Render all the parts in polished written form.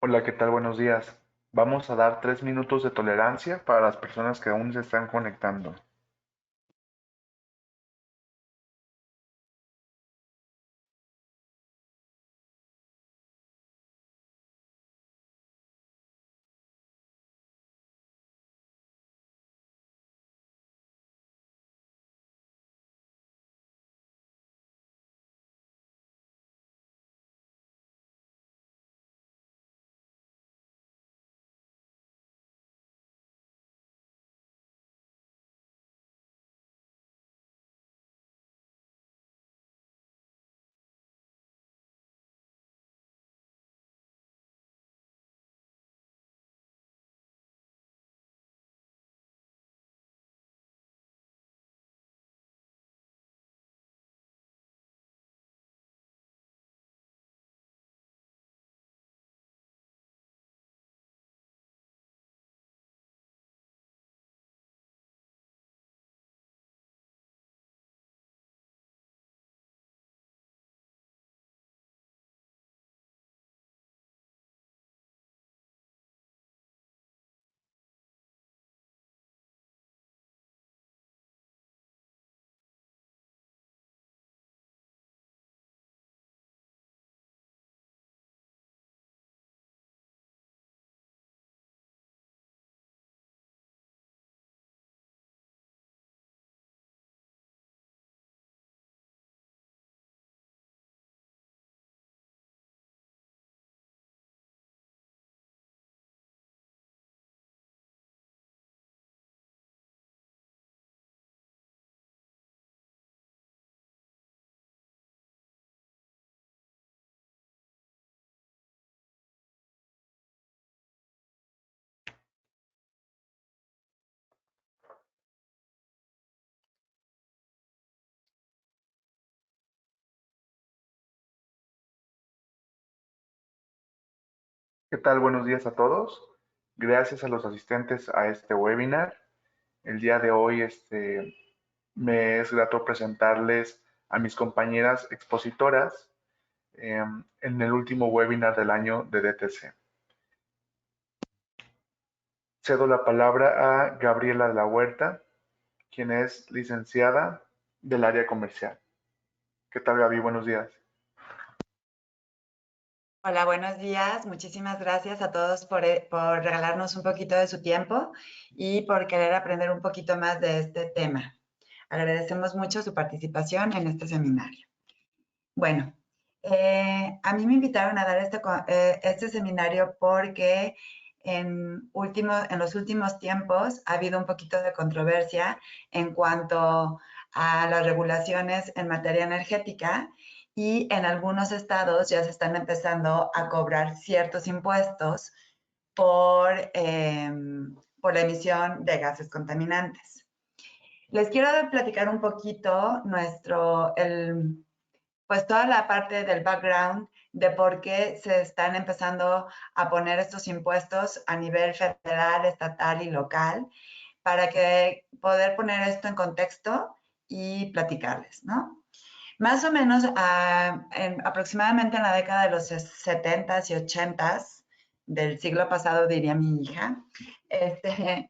Hola, ¿qué tal? Buenos días. Vamos a dar 3 minutos de tolerancia para las personas que aún se están conectando. ¿Qué tal? Buenos días a todos. Gracias a los asistentes a este webinar. El día de hoy me es grato presentarles a mis compañeras expositoras en el último webinar del año de DTC. Cedo la palabra a Gabriela de la Huerta, quien es licenciada del área comercial. ¿Qué tal, Gaby? Buenos días. Hola, buenos días. Muchísimas gracias a todos por regalarnos un poquito de su tiempo y por querer aprender un poquito más de este tema. Agradecemos mucho su participación en este seminario. Bueno, a mí me invitaron a dar este seminario porque en los últimos tiempos ha habido un poquito de controversia en cuanto a las regulaciones en materia energética y en algunos estados ya se están empezando a cobrar ciertos impuestos por la emisión de gases contaminantes. Les quiero platicar un poquito pues toda la parte del background de por qué se están empezando a poner estos impuestos a nivel federal, estatal y local, para que poder poner esto en contexto y platicarles, ¿no? Más o menos aproximadamente en la década de los 70s y 80s del siglo pasado, diría mi hija, se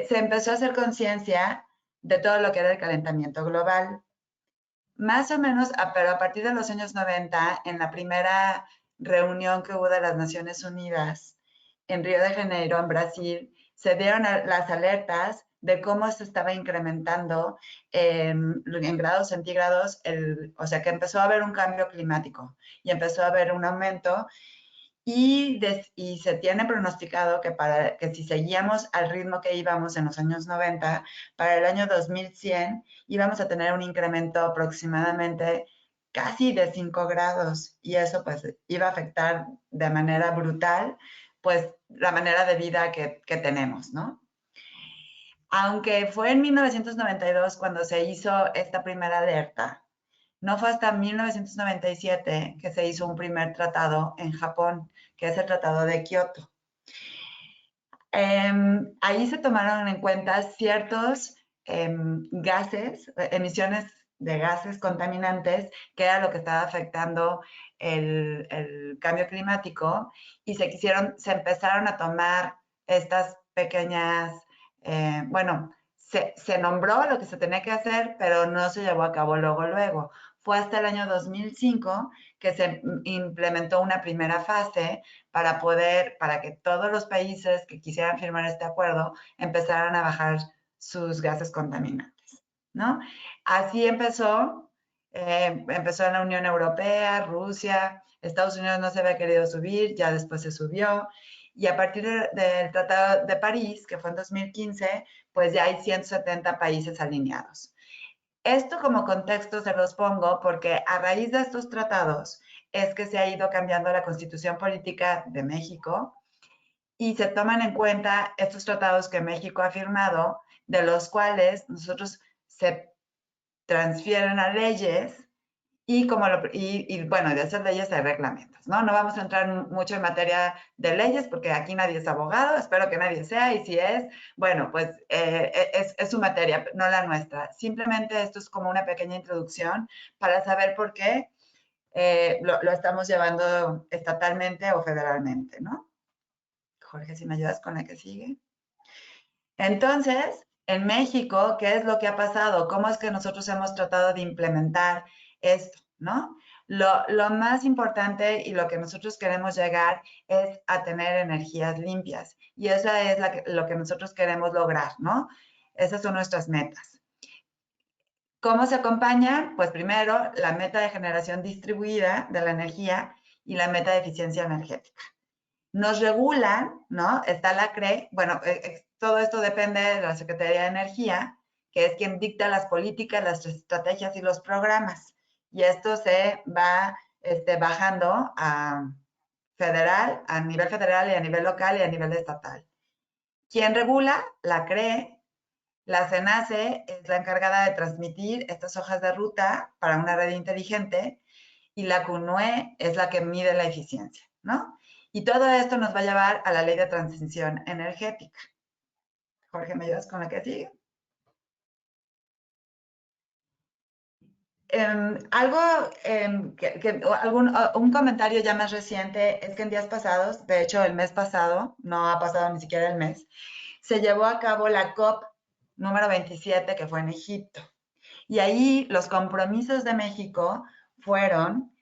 empezó a hacer conciencia de todo lo que era el calentamiento global. Más o menos, pero a partir de los años 90, en la primera reunión que hubo de las Naciones Unidas en Río de Janeiro, en Brasil, se dieron las alertas de cómo se estaba incrementando en grados centígrados, o sea que empezó a haber un cambio climático y empezó a haber un aumento y se tiene pronosticado que si seguíamos al ritmo que íbamos en los años 90, para el año 2100 íbamos a tener un incremento aproximadamente casi de 5 grados y eso pues iba a afectar de manera brutal pues la manera de vida que tenemos, ¿no? Aunque fue en 1992 cuando se hizo esta primera alerta, no fue hasta 1997 que se hizo un primer tratado en Japón, que es el Tratado de Kioto. Ahí se tomaron en cuenta ciertos gases, emisiones de gases contaminantes, que era lo que estaba afectando el cambio climático, y se empezaron a tomar estas pequeñas, bueno, se nombró lo que se tenía que hacer, pero no se llevó a cabo luego. Fue hasta el año 2005 que se implementó una primera fase para que todos los países que quisieran firmar este acuerdo empezaran a bajar sus gases contaminantes, ¿no? Así empezó en la Unión Europea, Rusia, Estados Unidos no se había querido subir, ya después se subió, y a partir del Tratado de París, que fue en 2015, pues ya hay 170 países alineados. Esto como contexto se los pongo porque a raíz de estos tratados es que se ha ido cambiando la constitución política de México y se toman en cuenta estos tratados que México ha firmado, de los cuales nosotros se transfieren a leyes bueno, de esas leyes hay reglamentos, ¿no? No vamos a entrar mucho en materia de leyes porque aquí nadie es abogado, espero que nadie sea, y si es, bueno, pues es su materia, no la nuestra. Simplemente esto es como una pequeña introducción para saber por qué lo estamos llevando estatalmente o federalmente, ¿no? Jorge, si me ayudas con la que sigue. Entonces, en México, ¿qué es lo que ha pasado? ¿Cómo es que nosotros hemos tratado de implementar esto, ¿no? Lo más importante y lo que nosotros queremos llegar es a tener energías limpias. Y eso es lo que nosotros queremos lograr, ¿no? Esas son nuestras metas. ¿Cómo se acompaña? Pues primero, la meta de generación distribuida de la energía y la meta de eficiencia energética. Nos regulan, ¿no? Está la CRE, bueno, todo esto depende de la Secretaría de Energía, que es quien dicta las políticas, las estrategias y los programas. Y esto se va bajando a nivel federal y a nivel local y a nivel estatal. ¿Quién regula? La CRE. La CENACE es la encargada de transmitir estas hojas de ruta para una red inteligente y la CUNUE es la que mide la eficiencia, ¿no? Y todo esto nos va a llevar a la ley de transición energética. Jorge, ¿me ayudas con la que sigue? Un comentario ya más reciente es que en días pasados, de hecho el mes pasado, no ha pasado ni siquiera el mes, se llevó a cabo la COP número 27 que fue en Egipto. Y ahí los compromisos de México fueron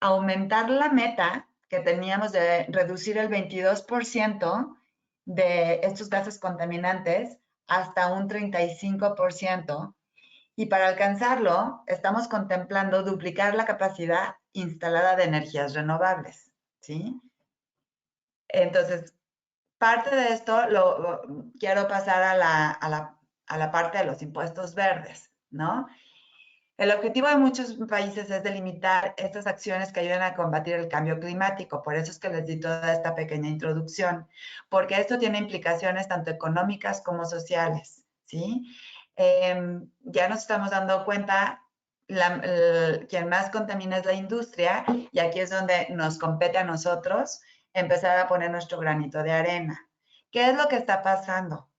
aumentar la meta que teníamos de reducir el 22% de estos gases contaminantes hasta un 35%. Y para alcanzarlo, estamos contemplando duplicar la capacidad instalada de energías renovables, ¿sí? Entonces, parte de esto quiero pasar a la parte de los impuestos verdes, ¿no? El objetivo de muchos países es delimitar estas acciones que ayudan a combatir el cambio climático. Por eso es que les di toda esta pequeña introducción, porque esto tiene implicaciones tanto económicas como sociales, ¿sí? Ya nos estamos dando cuenta, quien más contamina es la industria, y aquí es donde nos compete a nosotros empezar a poner nuestro granito de arena. ¿Qué es lo que está pasando?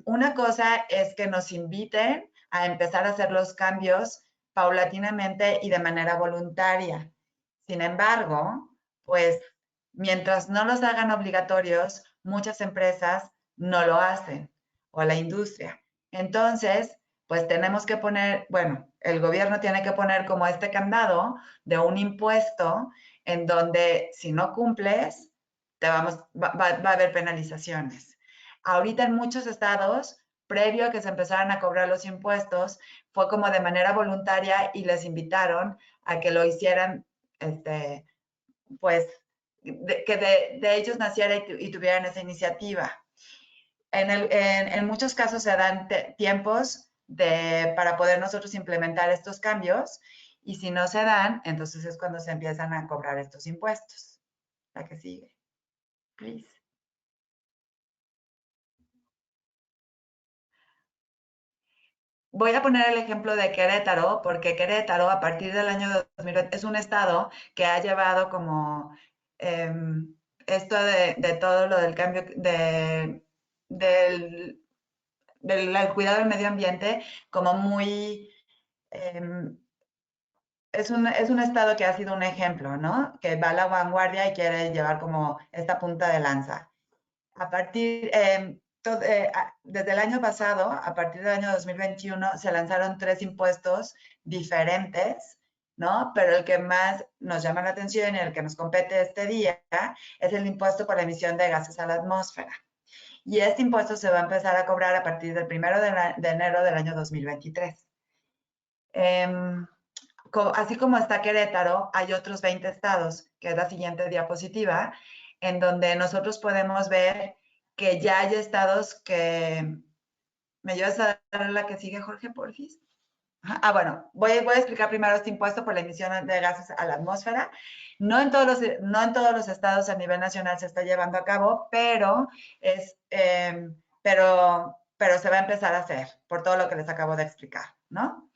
Una cosa es que nos inviten a empezar a hacer los cambios paulatinamente y de manera voluntaria. Sin embargo, pues mientras no los hagan obligatorios, muchas empresas no lo hacen o la industria. Entonces, pues tenemos que poner, bueno, el gobierno tiene que poner como este candado de un impuesto en donde si no cumples, va a haber penalizaciones. Ahorita en muchos estados, previo a que se empezaran a cobrar los impuestos, fue como de manera voluntaria y les invitaron a que lo hicieran, pues, que de ellos naciera y tuvieran esa iniciativa. En muchos casos se dan tiempos para poder nosotros implementar estos cambios y si no se dan, entonces es cuando se empiezan a cobrar estos impuestos. La que sigue, please. Voy a poner el ejemplo de Querétaro, porque Querétaro a partir del año 2020 es un estado que ha llevado como esto de todo lo del cambio del cuidado del medio ambiente como muy es un estado que ha sido un ejemplo, ¿no? Que va a la vanguardia y quiere llevar como esta punta de lanza. Desde el año pasado, a partir del año 2021, se lanzaron 3 impuestos diferentes, ¿no? Pero el que más nos llama la atención y el que nos compete este día es el impuesto por la emisión de gases a la atmósfera. Y este impuesto se va a empezar a cobrar a partir del 1 de enero del año 2023. Así como está Querétaro, hay otros 20 estados, que es la siguiente diapositiva, en donde nosotros podemos ver que ya hay estados que... ¿Me ayudas a dar la que sigue, Jorge, porfis? Bueno, voy a explicar primero este impuesto por la emisión de gases a la atmósfera. No en todos los estados a nivel nacional se está llevando a cabo, pero se va a empezar a hacer por todo lo que les acabo de explicar, ¿no?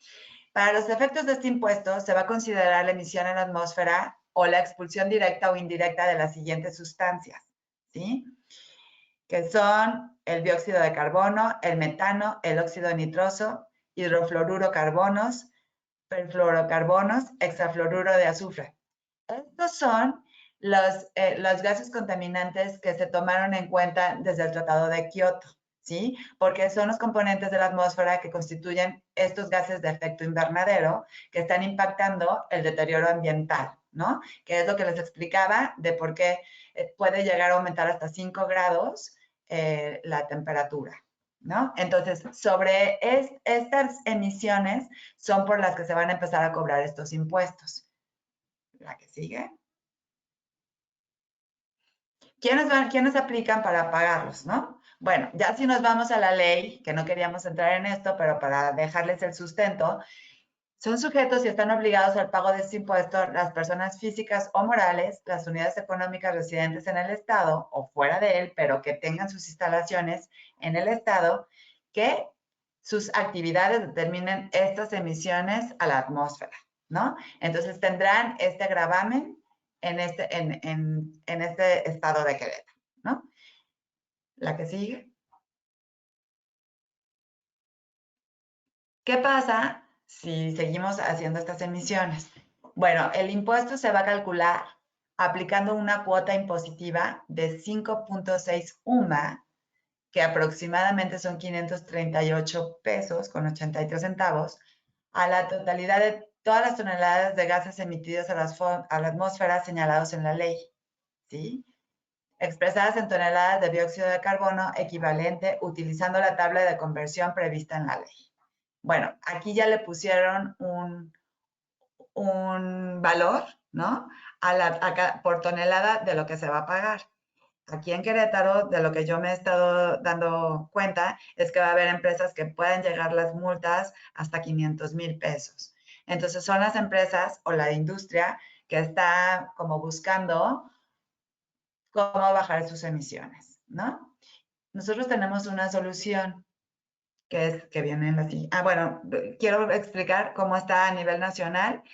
Para los efectos de este impuesto, se va a considerar la emisión en la atmósfera o la expulsión directa o indirecta de las siguientes sustancias, ¿sí? Que son el dióxido de carbono, el metano, el óxido nitroso, hidrofluoruro carbonos, perfluorocarbonos, hexafluoruro de azufre. Estos son los gases contaminantes que se tomaron en cuenta desde el Tratado de Kioto, ¿sí? Porque son los componentes de la atmósfera que constituyen estos gases de efecto invernadero que están impactando el deterioro ambiental, ¿no? Que es lo que les explicaba de por qué puede llegar a aumentar hasta 5 grados la temperatura, ¿no? Entonces, sobre estas emisiones son por las que se van a empezar a cobrar estos impuestos. La que sigue. ¿Quiénes aplican para pagarlos, no? Bueno, ya si nos vamos a la ley, que no queríamos entrar en esto, pero para dejarles el sustento, son sujetos y están obligados al pago de este impuesto las personas físicas o morales, las unidades económicas residentes en el Estado o fuera de él, pero que tengan sus instalaciones en el Estado, que sus actividades determinen estas emisiones a la atmósfera, ¿no? Entonces tendrán este gravamen en este estado de Querétaro, ¿no? La que sigue. ¿Qué pasa si seguimos haciendo estas emisiones? Bueno, el impuesto se va a calcular aplicando una cuota impositiva de 5.6 UMA, que aproximadamente son 538 pesos con 83 centavos, a la totalidad de todas las toneladas de gases emitidos a la atmósfera señalados en la ley, ¿sí? Expresadas en toneladas de dióxido de carbono equivalente utilizando la tabla de conversión prevista en la ley. Bueno, aquí ya le pusieron un valor, ¿no? Por tonelada de lo que se va a pagar. Aquí en Querétaro, de lo que yo me he estado dando cuenta, es que va a haber empresas que pueden llegar las multas hasta 500,000 pesos. Entonces, son las empresas o la industria que está como buscando cómo bajar sus emisiones, ¿no? Nosotros tenemos una solución que viene en la siguiente. Bueno, quiero explicar cómo está a nivel nacional.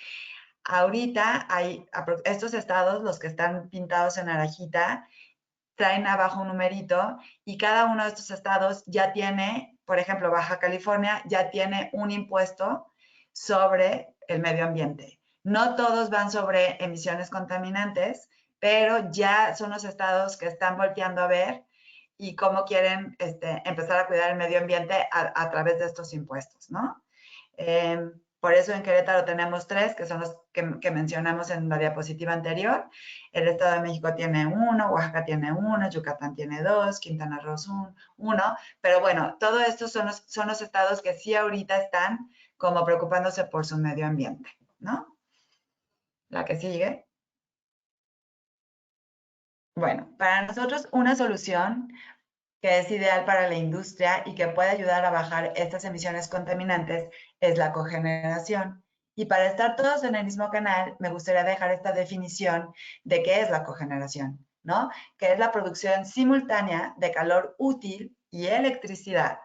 Ahorita hay estos estados, los que están pintados en naranjita, traen abajo un numerito y cada uno de estos estados ya tiene, por ejemplo, Baja California ya tiene un impuesto sobre el medio ambiente. No todos van sobre emisiones contaminantes, pero ya son los estados que están volteando a ver y cómo quieren empezar a cuidar el medio ambiente a través de estos impuestos, ¿no? Por eso en Querétaro tenemos 3, que son los que mencionamos en la diapositiva anterior. El Estado de México tiene 1, Oaxaca tiene 1, Yucatán tiene 2, Quintana Roo 1. Pero bueno, todos estos son los estados que sí ahorita están como preocupándose por su medio ambiente, ¿no? La que sigue. Bueno, para nosotros una solución que es ideal para la industria y que puede ayudar a bajar estas emisiones contaminantes es la cogeneración. Y para estar todos en el mismo canal, me gustaría dejar esta definición de qué es la cogeneración, ¿no? Que es la producción simultánea de calor útil y electricidad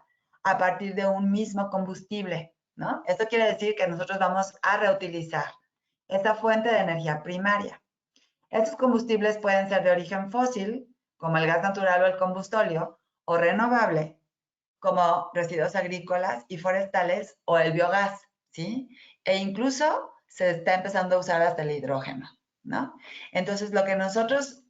a partir de un mismo combustible, ¿no? Esto quiere decir que nosotros vamos a reutilizar esta fuente de energía primaria. Estos combustibles pueden ser de origen fósil, como el gas natural o el combustóleo, o renovable, como residuos agrícolas y forestales o el biogás, ¿sí? e incluso se está empezando a usar hasta el hidrógeno, ¿no? Entonces, lo que nosotros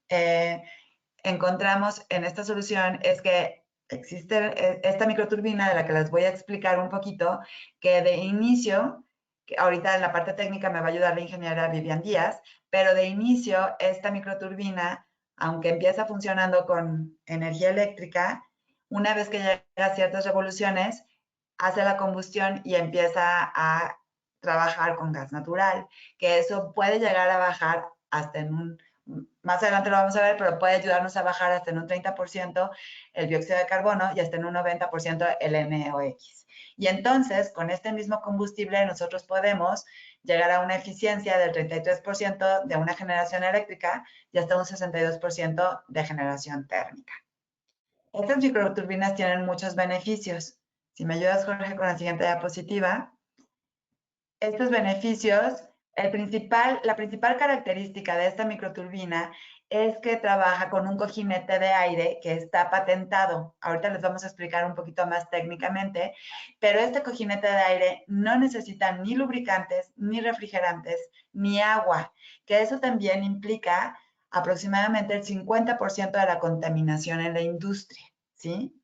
encontramos en esta solución es que existe esta microturbina de la que les voy a explicar un poquito, que de inicio, que ahorita en la parte técnica me va a ayudar la ingeniera Vivian Díaz, pero de inicio esta microturbina, aunque empieza funcionando con energía eléctrica, una vez que llega a ciertas revoluciones, hace la combustión y empieza a trabajar con gas natural, que eso puede llegar a bajar hasta en un, más adelante lo vamos a ver, pero puede ayudarnos a bajar hasta en un 30% el dióxido de carbono y hasta en un 90% el NOx. Y entonces, con este mismo combustible, nosotros podemos llegar a una eficiencia del 33% de una generación eléctrica y hasta un 62% de generación térmica. Estas microturbinas tienen muchos beneficios. Si me ayudas, Jorge, con la siguiente diapositiva. Estos beneficios, la principal característica de esta microturbina es que trabaja con un cojinete de aire que está patentado. Ahorita les vamos a explicar un poquito más técnicamente, pero este cojinete de aire no necesita ni lubricantes, ni refrigerantes, ni agua, que eso también implica aproximadamente el 50% de la contaminación en la industria, ¿sí?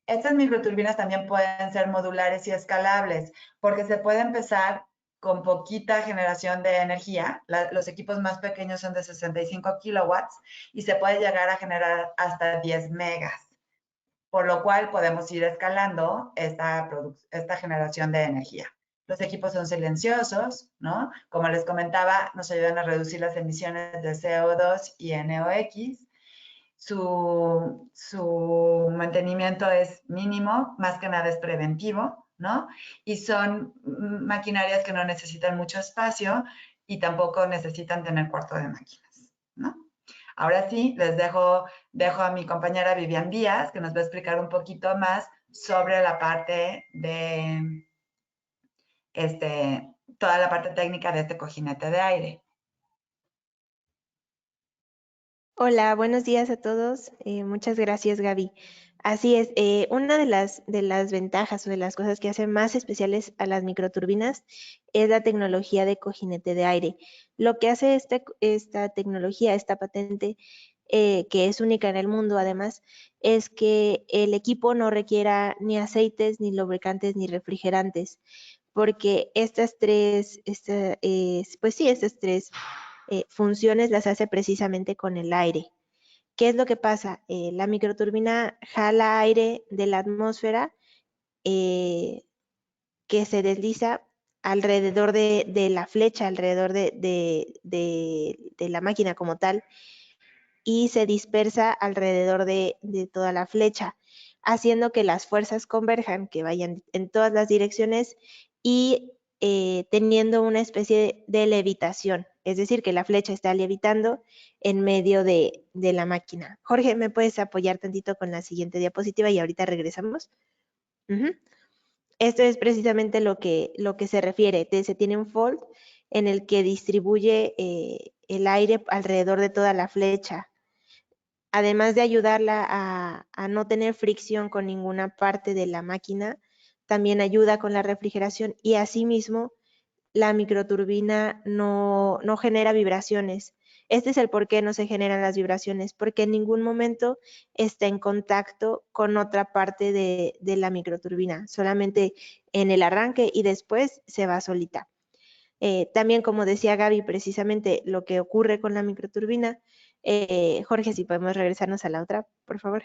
Estas microturbinas también pueden ser modulares y escalables, porque se puede empezar con poquita generación de energía. Los equipos más pequeños son de 65 kilowatts y se puede llegar a generar hasta 10 megas, por lo cual podemos ir escalando esta generación de energía. Los equipos son silenciosos, ¿no? Como les comentaba, nos ayudan a reducir las emisiones de CO2 y NOx. Su mantenimiento es mínimo, más que nada es preventivo, ¿no? Y son maquinarias que no necesitan mucho espacio y tampoco necesitan tener cuarto de máquinas, ¿no? Ahora sí, les dejo a mi compañera Vivian Díaz, que nos va a explicar un poquito más sobre la parte de toda la parte técnica de este cojinete de aire. Hola, buenos días a todos. Muchas gracias, Gaby. Así es, una de las ventajas o de las cosas que hace más especiales a las microturbinas es la tecnología de cojinete de aire. Lo que hace esta tecnología, esta patente, que es única en el mundo además, es que el equipo no requiera ni aceites, ni lubricantes, ni refrigerantes, porque estas tres funciones las hace precisamente con el aire. ¿Qué es lo que pasa? La microturbina jala aire de la atmósfera que se desliza alrededor de la flecha, alrededor de la máquina como tal, y se dispersa alrededor de toda la flecha, haciendo que las fuerzas converjan, que vayan en todas las direcciones y teniendo una especie de levitación, es decir, que la flecha está levitando en medio de la máquina. Jorge, ¿me puedes apoyar tantito con la siguiente diapositiva y ahorita regresamos? Esto es precisamente lo que se refiere. Se tiene un fold en el que distribuye el aire alrededor de toda la flecha, además de ayudarla a no tener fricción con ninguna parte de la máquina, también ayuda con la refrigeración y asimismo la microturbina no genera vibraciones. Este es el por qué no se generan las vibraciones, porque en ningún momento está en contacto con otra parte de la microturbina, solamente en el arranque y después se va solita. También, como decía Gaby, precisamente lo que ocurre con la microturbina, Jorge, si podemos regresarnos a la otra, por favor.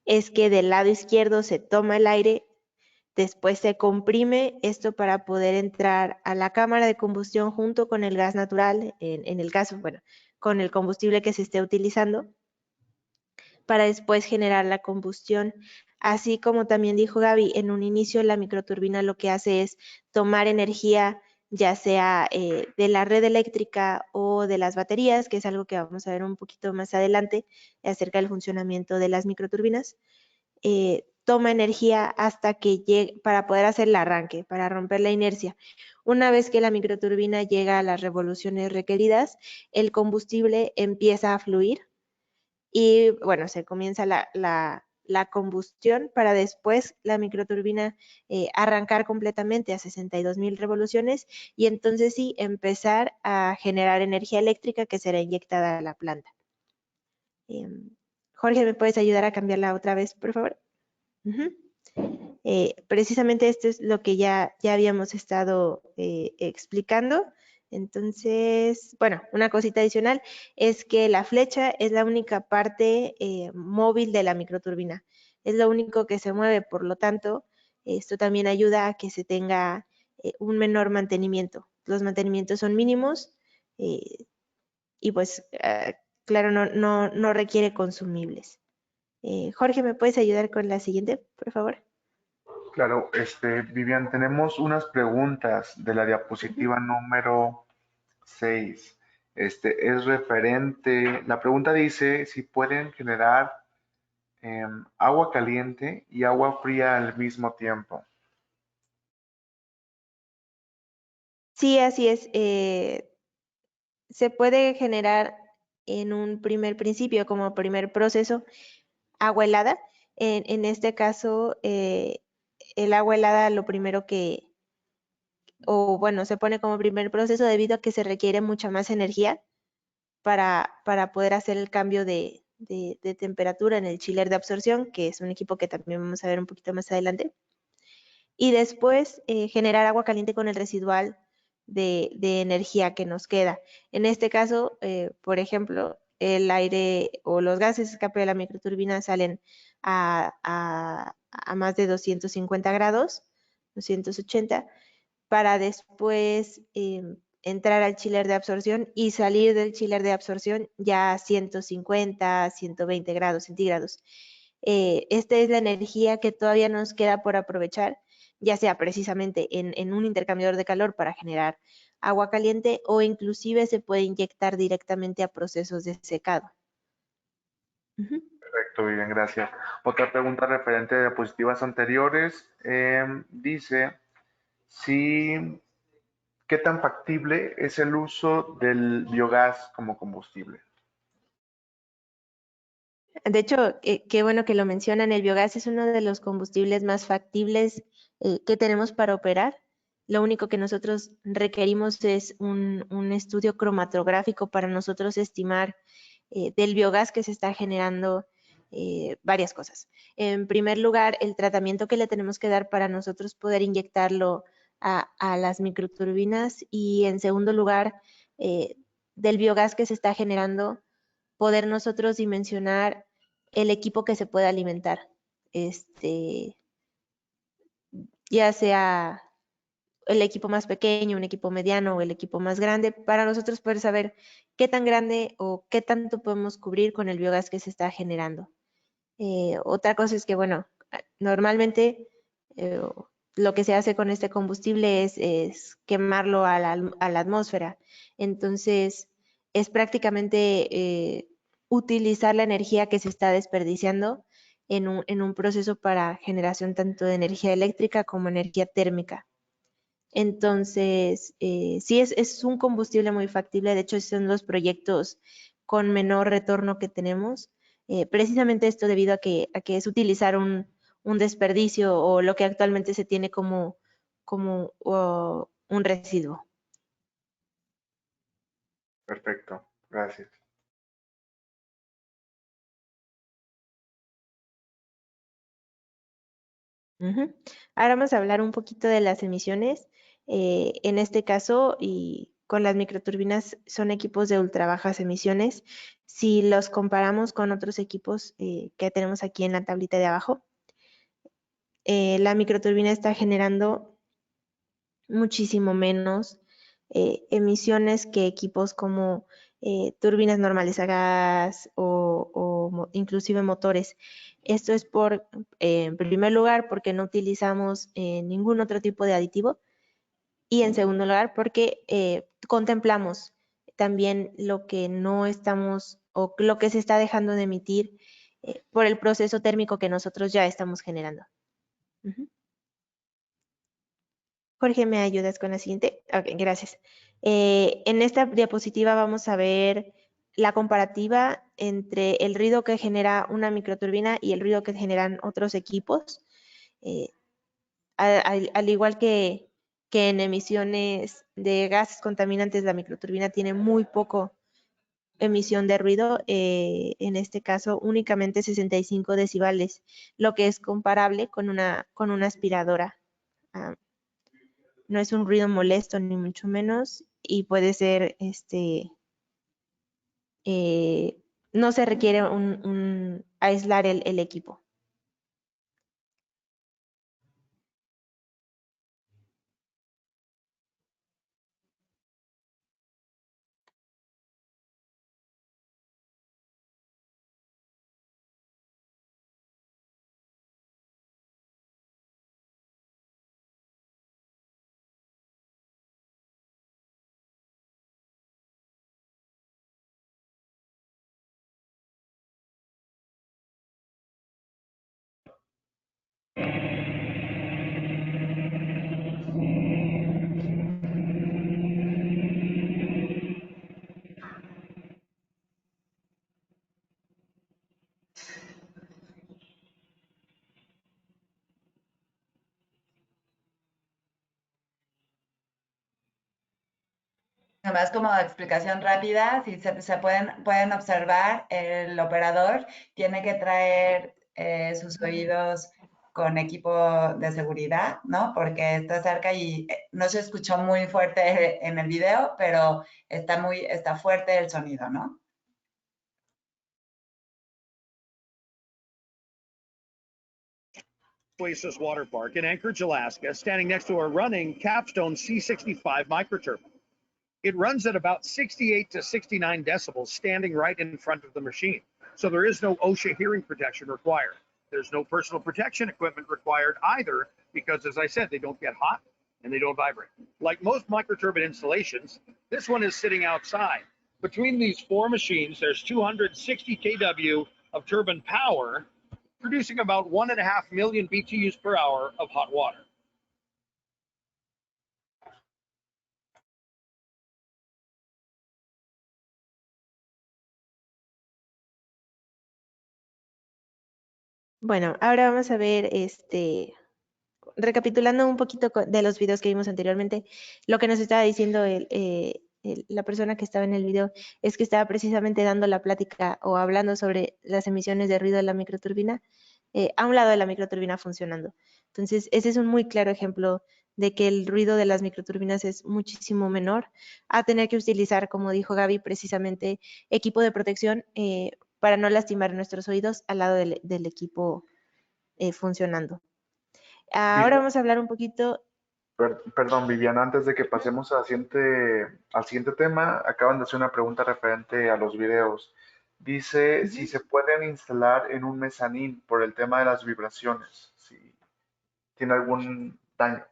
Es que del lado izquierdo se toma el aire, después se comprime esto para poder entrar a la cámara de combustión junto con el gas natural, en el caso, bueno, con el combustible que se esté utilizando, para después generar la combustión. Así como también dijo Gaby, en un inicio la microturbina lo que hace es tomar energía ya sea de la red eléctrica o de las baterías, que es algo que vamos a ver un poquito más adelante acerca del funcionamiento de las microturbinas. Toma energía hasta que llegue para poder hacer el arranque, para romper la inercia. Una vez que la microturbina llega a las revoluciones requeridas, el combustible empieza a fluir y bueno, se comienza la la combustión para después la microturbina arrancar completamente a 62,000 revoluciones y entonces sí empezar a generar energía eléctrica que será inyectada a la planta. Jorge, ¿me puedes ayudar a cambiarla otra vez, por favor? Precisamente esto es lo que ya habíamos estado explicando. Entonces, bueno, una cosita adicional es que la flecha es la única parte móvil de la microturbina. Es lo único que se mueve, por lo tanto, esto también ayuda a que se tenga un menor mantenimiento. Los mantenimientos son mínimos y pues, claro, no requiere consumibles. Jorge, ¿me puedes ayudar con la siguiente, por favor? Claro, Vivian, tenemos unas preguntas de la diapositiva número 6. Es referente, la pregunta dice si pueden generar agua caliente y agua fría al mismo tiempo. Sí, así es. Se puede generar en un primer principio, como primer proceso, agua helada. En este caso, el agua helada lo primero o bueno, se pone como primer proceso debido a que se requiere mucha más energía para poder hacer el cambio de temperatura en el chiller de absorción, que es un equipo que también vamos a ver un poquito más adelante. Y después generar agua caliente con el residual de energía que nos queda. En este caso, por ejemplo, el aire o los gases de escape de la microturbina salen a más de 250 grados, 280, para después entrar al chiller de absorción y salir del chiller de absorción ya a 150, 120 grados centígrados. Esta es la energía que todavía nos queda por aprovechar, ya sea precisamente en un intercambiador de calor para generar agua caliente o inclusive se puede inyectar directamente a procesos de secado. Perfecto, Vivian, gracias. Otra pregunta referente a diapositivas anteriores. Dice, si, ¿qué tan factible es el uso del biogás como combustible? De hecho, qué bueno que lo mencionan, el biogás es uno de los combustibles más factibles que tenemos para operar. Lo único que nosotros requerimos es un estudio cromatográfico para nosotros estimar del biogás que se está generando varias cosas. En primer lugar, el tratamiento que le tenemos que dar para nosotros poder inyectarlo a las microturbinas y en segundo lugar, del biogás que se está generando poder nosotros dimensionar el equipo que se puede alimentar, ya sea el equipo más pequeño, un equipo mediano o el equipo más grande, para nosotros poder saber qué tan grande o qué tanto podemos cubrir con el biogás que se está generando. Otra cosa es que, bueno, normalmente eh, lo que se hace con este combustible es quemarlo a la atmósfera. Entonces, es prácticamente utilizar la energía que se está desperdiciando en un proceso para generación tanto de energía eléctrica como energía térmica. Entonces, sí es un combustible muy factible. De hecho, son los proyectos con menor retorno que tenemos. Precisamente esto debido a que es utilizar un desperdicio o lo que actualmente se tiene como un residuo. Perfecto, gracias. Ujú. Ahora vamos a hablar un poquito de las emisiones. En este caso, y con las microturbinas son equipos de ultra bajas emisiones. Si los comparamos con otros equipos que tenemos aquí en la tablita de abajo, la microturbina está generando muchísimo menos emisiones que equipos como turbinas normales a gas o inclusive motores. Esto es en primer lugar, porque no utilizamos ningún otro tipo de aditivo y en segundo lugar, porque contemplamos también lo que no estamos o lo que se está dejando de emitir por el proceso térmico que nosotros ya estamos generando. Ujú. Jorge, ¿me ayudas con la siguiente? Ok, gracias. En esta diapositiva vamos a ver la comparativa entre el ruido que genera una microturbina y el ruido que generan otros equipos. Al igual que en emisiones de gases contaminantes, la microturbina tiene muy poco emisión de ruido, en este caso únicamente 65 decibelios, lo que es comparable con una aspiradora. No es un ruido molesto ni mucho menos, y puede ser, no se requiere aislar el equipo. Nomás como explicación rápida, si se pueden observar, el operador tiene que traer sus oídos con equipo de seguridad, ¿no? Porque está cerca y no se escuchó muy fuerte en el video, pero está fuerte el sonido, ¿no? Oasis Water Park in Anchorage, Alaska, standing next to a running Capstone C65 microturbine. It runs at about 68 to 69 decibels, standing right in front of the machine. So there is no OSHA hearing protection required. There's no personal protection equipment required either, because as I said, they don't get hot and they don't vibrate. Like most microturbine installations, this one is sitting outside. Between these four machines, there's 260 kW of turbine power, producing about 1.5 million BTUs per hour of hot water. Bueno, ahora vamos a ver, recapitulando un poquito de los videos que vimos anteriormente, lo que nos estaba diciendo la persona que estaba en el video es que estaba precisamente dando la plática o hablando sobre las emisiones de ruido de la microturbina, a un lado de la microturbina funcionando. Entonces, ese es un muy claro ejemplo de que el ruido de las microturbinas es muchísimo menor a tener que utilizar, como dijo Gaby, precisamente equipo de protección para no lastimar nuestros oídos al lado del equipo funcionando. Ahora vamos a hablar un poquito. Perdón, Viviana, antes de que pasemos al siguiente tema, acaban de hacer una pregunta referente a los videos. Dice si se pueden instalar en un mezanín por el tema de las vibraciones, si tiene algún daño.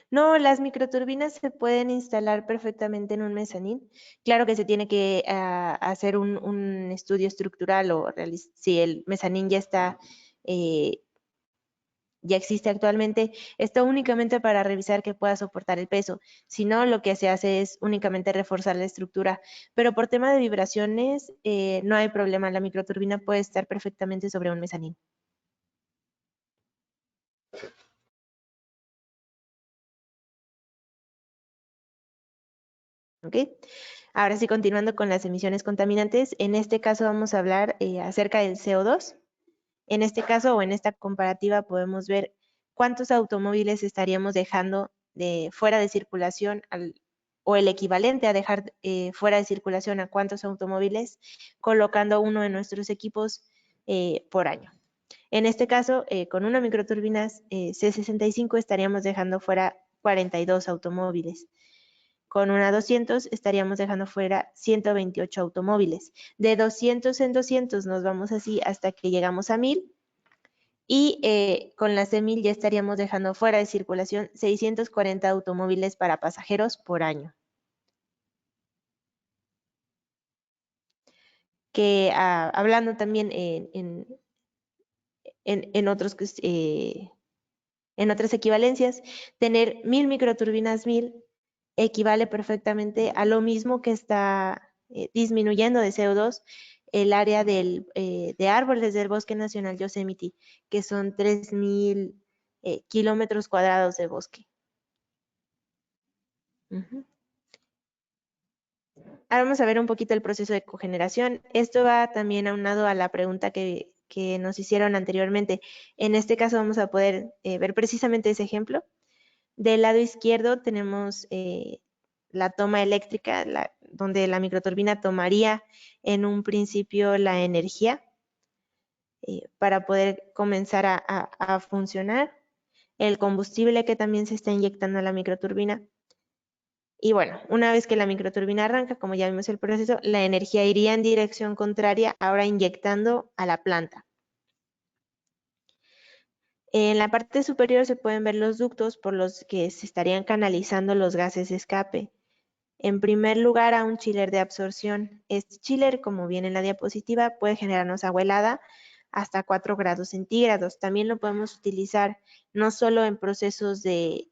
No, las microturbinas se pueden instalar perfectamente en un mezanín. Claro que se tiene que hacer un estudio estructural o si el mezanín ya está, ya existe actualmente, está únicamente para revisar que pueda soportar el peso. Si no, lo que se hace es únicamente reforzar la estructura. Pero por tema de vibraciones, no hay problema. La microturbina puede estar perfectamente sobre un mezanín. ¿Ok? Ahora sí, continuando con las emisiones contaminantes, en este caso vamos a hablar acerca del CO2. En este caso o en esta comparativa podemos ver cuántos automóviles estaríamos dejando fuera de circulación o el equivalente a dejar fuera de circulación a cuántos automóviles colocando uno de nuestros equipos por año. En este caso, con una microturbina C65 estaríamos dejando fuera 42 automóviles. Con una 200 estaríamos dejando fuera 128 automóviles. De 200 en 200 nos vamos así hasta que llegamos a 1000. Y con la C1000 ya estaríamos dejando fuera de circulación 640 automóviles para pasajeros por año. Que hablando también en otras equivalencias, tener 1000 microturbinas 1000 equivale perfectamente a lo mismo que está disminuyendo de CO2 el área de árboles del Bosque Nacional Yosemite, que son 3,000 kilómetros cuadrados de bosque. Ahora vamos a ver un poquito el proceso de cogeneración. Esto va también aunado a la pregunta que nos hicieron anteriormente. En este caso vamos a poder ver precisamente ese ejemplo. Del lado izquierdo tenemos la toma eléctrica, donde la microturbina tomaría en un principio la energía para poder comenzar a funcionar. El combustible que también se está inyectando a la microturbina. Y bueno, una vez que la microturbina arranca, como ya vimos el proceso, la energía iría en dirección contraria, ahora inyectando a la planta. En la parte superior se pueden ver los ductos por los que se estarían canalizando los gases de escape. En primer lugar, a un chiller de absorción. Este chiller, como viene en la diapositiva, puede generarnos agua helada hasta 4 grados centígrados. También lo podemos utilizar no solo en procesos de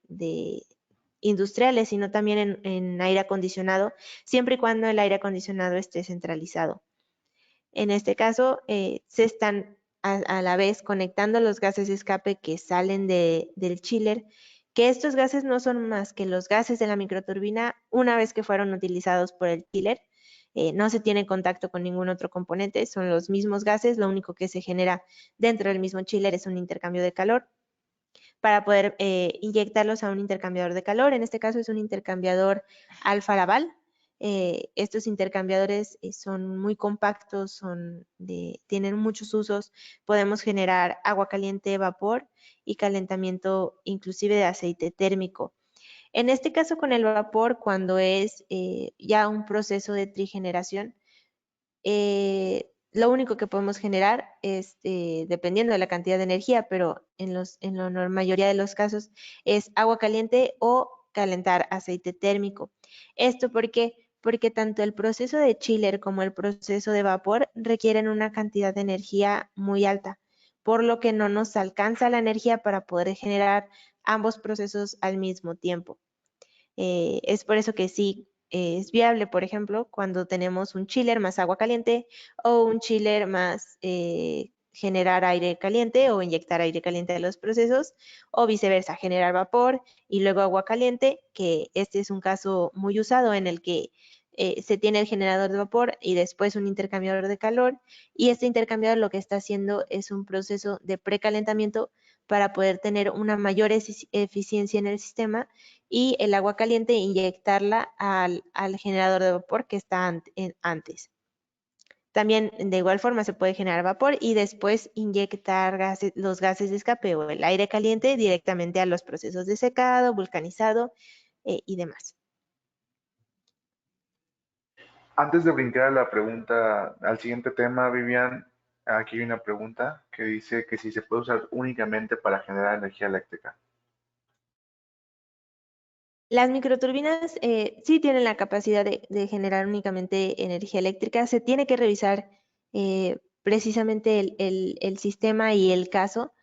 industriales, sino también en aire acondicionado, siempre y cuando el aire acondicionado esté centralizado. En este caso, se están a la vez conectando los gases de escape que salen del chiller, que estos gases no son más que los gases de la microturbina una vez que fueron utilizados por el chiller. No se tiene contacto con ningún otro componente, son los mismos gases, lo único que se genera dentro del mismo chiller es un intercambio de calor para poder inyectarlos a un intercambiador de calor. En este caso es un intercambiador Alfa Laval. Estos intercambiadores son muy compactos, tienen muchos usos. Podemos generar agua caliente, vapor y calentamiento inclusive de aceite térmico. En este caso con el vapor, cuando es ya un proceso de trigeneración, lo único que podemos generar es, dependiendo de la cantidad de energía, pero en la mayoría de los casos es agua caliente o calentar aceite térmico. ¿Esto por qué? Porque tanto el proceso de chiller como el proceso de vapor requieren una cantidad de energía muy alta, por lo que no nos alcanza la energía para poder generar ambos procesos al mismo tiempo. Es por eso que sí es viable, por ejemplo, cuando tenemos un chiller más agua caliente o un chiller más generar aire caliente o inyectar aire caliente a los procesos, o viceversa, generar vapor y luego agua caliente, que este es un caso muy usado en el que se tiene el generador de vapor y después un intercambiador de calor, y este intercambiador lo que está haciendo es un proceso de precalentamiento para poder tener una mayor eficiencia en el sistema, y el agua caliente inyectarla al generador de vapor que está antes. También de igual forma se puede generar vapor y después inyectar los gases de escape o el aire caliente directamente a los procesos de secado, vulcanizado y demás. Antes de brincar a la pregunta, al siguiente tema, Vivian, aquí hay una pregunta que dice que si se puede usar únicamente para generar energía eléctrica. Las microturbinas sí tienen la capacidad de generar únicamente energía eléctrica. Se tiene que revisar precisamente el sistema y el caso,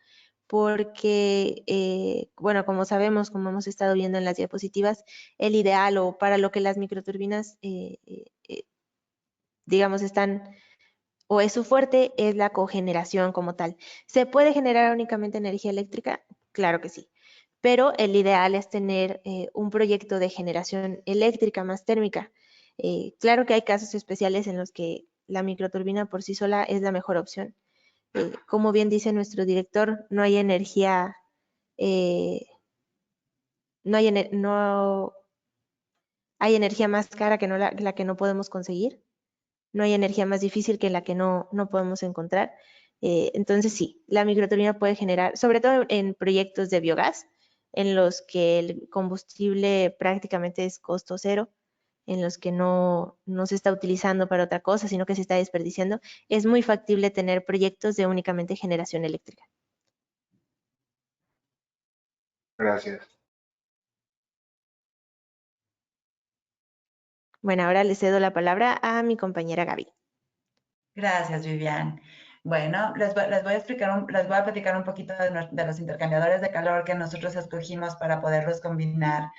porque, bueno, como sabemos, como hemos estado viendo en las diapositivas, el ideal o para lo que las microturbinas, digamos, están o es su fuerte, es la cogeneración como tal. ¿Se puede generar únicamente energía eléctrica? Claro que sí. Pero el ideal es tener un proyecto de generación eléctrica más térmica. Claro que hay casos especiales en los que la microturbina por sí sola es la mejor opción. Como bien dice nuestro director, no hay energía, no hay energía más cara que la que no podemos conseguir. No hay energía más difícil que la que no podemos encontrar. Entonces sí, la microturbina puede generar, sobre todo en proyectos de biogás, en los que el combustible prácticamente es costo cero, en los que no se está utilizando para otra cosa, sino que se está desperdiciando, es muy factible tener proyectos de únicamente generación eléctrica. Gracias. Bueno, ahora le cedo la palabra a mi compañera Gaby. Gracias, Vivian. Bueno, les voy a platicar un poquito de los intercambiadores de calor que nosotros escogimos para poderlos combinar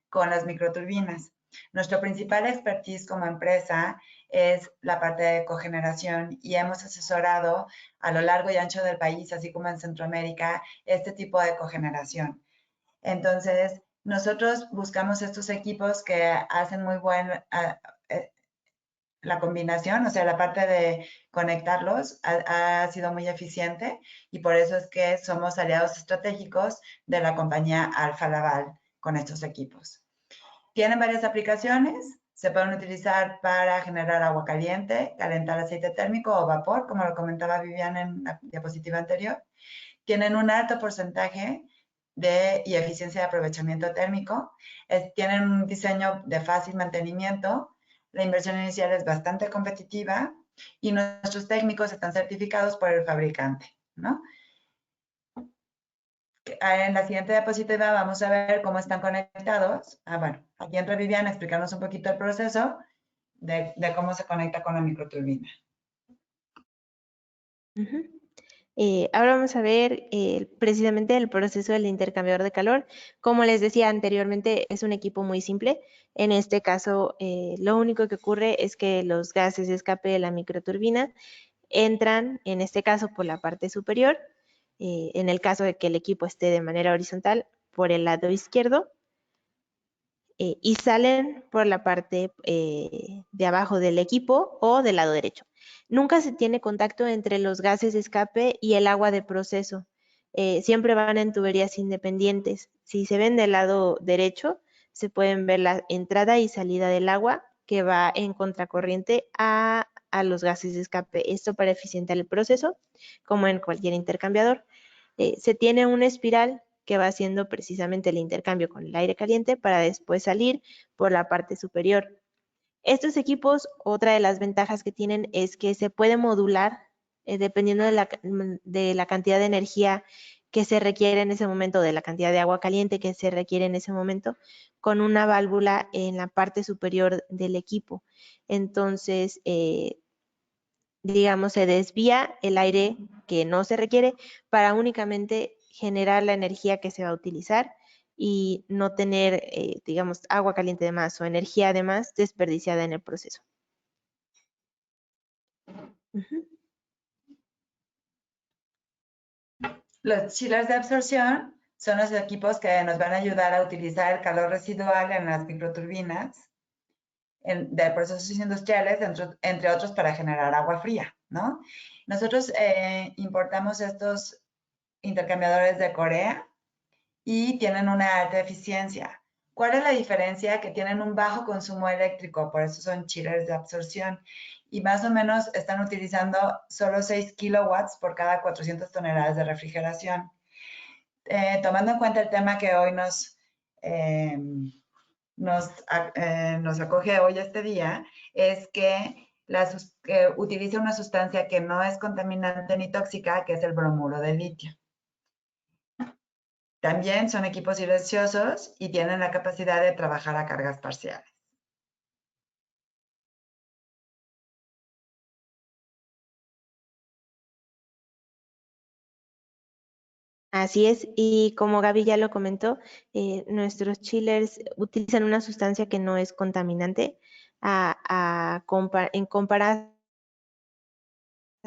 con las microturbinas. Nuestro principal expertise como empresa es la parte de cogeneración y hemos asesorado a lo largo y ancho del país, así como en Centroamérica, este tipo de cogeneración. Entonces, nosotros buscamos estos equipos que hacen muy buena la combinación, o sea, la parte de conectarlos ha sido muy eficiente y por eso es que somos aliados estratégicos de la compañía Alfa Laval con estos equipos. Tienen varias aplicaciones, se pueden utilizar para generar agua caliente, calentar aceite térmico o vapor, como lo comentaba Vivian en la diapositiva anterior. Tienen un alto porcentaje y eficiencia de aprovechamiento térmico. Tienen un diseño de fácil mantenimiento. La inversión inicial es bastante competitiva y nuestros técnicos están certificados por el fabricante, ¿no? En la siguiente diapositiva vamos a ver cómo están conectados. Bueno, aquí entra Viviana a explicarnos un poquito el proceso de cómo se conecta con la microturbina. Ahora vamos a ver precisamente el proceso del intercambiador de calor. Como les decía anteriormente, es un equipo muy simple. En este caso, lo único que ocurre es que los gases de escape de la microturbina entran, en este caso, por la parte superior, en el caso de que el equipo esté de manera horizontal, por el lado izquierdo, y salen por la parte de abajo del equipo o del lado derecho. Nunca se tiene contacto entre los gases de escape y el agua de proceso. Siempre van en tuberías independientes. Si se ven del lado derecho, se pueden ver la entrada y salida del agua que va en contracorriente a los gases de escape. Esto para eficientar el proceso, como en cualquier intercambiador. Se tiene una espiral que va haciendo precisamente el intercambio con el aire caliente para después salir por la parte superior. Estos equipos, otra de las ventajas que tienen es que se puede modular dependiendo de la cantidad de energía que se requiere en ese momento, de la cantidad de agua caliente que se requiere en ese momento, con una válvula en la parte superior del equipo. Entonces, digamos, se desvía el aire que no se requiere para únicamente generar la energía que se va a utilizar y no tener, digamos, agua caliente de más o energía de más desperdiciada en el proceso. Los chillers de absorción son los equipos que nos van a ayudar a utilizar el calor residual en las microturbinas de procesos industriales, entre otros para generar agua fría, ¿no? Nosotros importamos estos intercambiadores de Corea y tienen una alta eficiencia. ¿Cuál es la diferencia? Que tienen un bajo consumo eléctrico, por eso son chillers de absorción. Y más o menos están utilizando solo 6 kilowatts por cada 400 toneladas de refrigeración. Tomando en cuenta el tema que hoy nos acoge hoy este día, es que utiliza una sustancia que no es contaminante ni tóxica, que es el bromuro de litio. También son equipos silenciosos y tienen la capacidad de trabajar a cargas parciales. Así es, y como Gaby ya lo comentó, nuestros chillers utilizan una sustancia que no es contaminante en comparación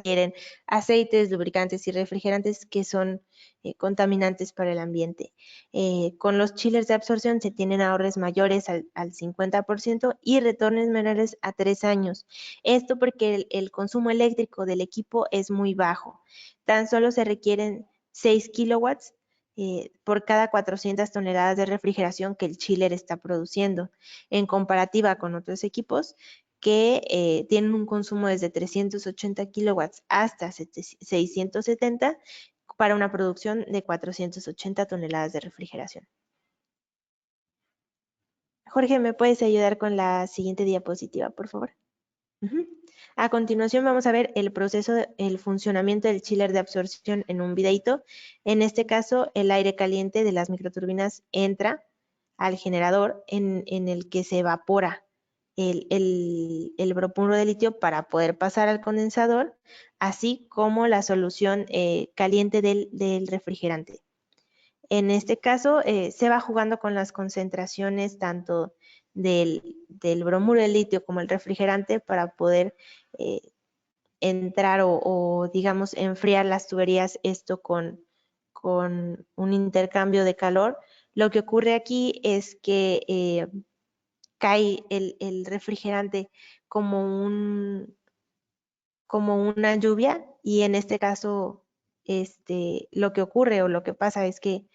quieren aceites, lubricantes y refrigerantes que son contaminantes para el ambiente. Con los chillers de absorción se tienen ahorros mayores al 50% y retornos menores a 3 años. Esto porque el consumo eléctrico del equipo es muy bajo. Tan solo se requieren 6 kilowatts por cada 400 toneladas de refrigeración que el chiller está produciendo. En comparativa con otros equipos que tienen un consumo desde 380 kilowatts hasta 670 para una producción de 480 toneladas de refrigeración. Jorge, ¿me puedes ayudar con la siguiente diapositiva, por favor? A continuación vamos a ver el proceso, el funcionamiento del chiller de absorción en un videito. En este caso, el aire caliente de las microturbinas entra al generador en el que se evapora el bromuro de litio para poder pasar al condensador, así como la solución caliente del refrigerante. En este caso, se va jugando con las concentraciones tanto del bromuro de litio como el refrigerante para poder entrar o, digamos, enfriar las tuberías, esto con un intercambio de calor. Lo que ocurre aquí es que cae el refrigerante como una lluvia, y en este caso lo que ocurre o lo que pasa es que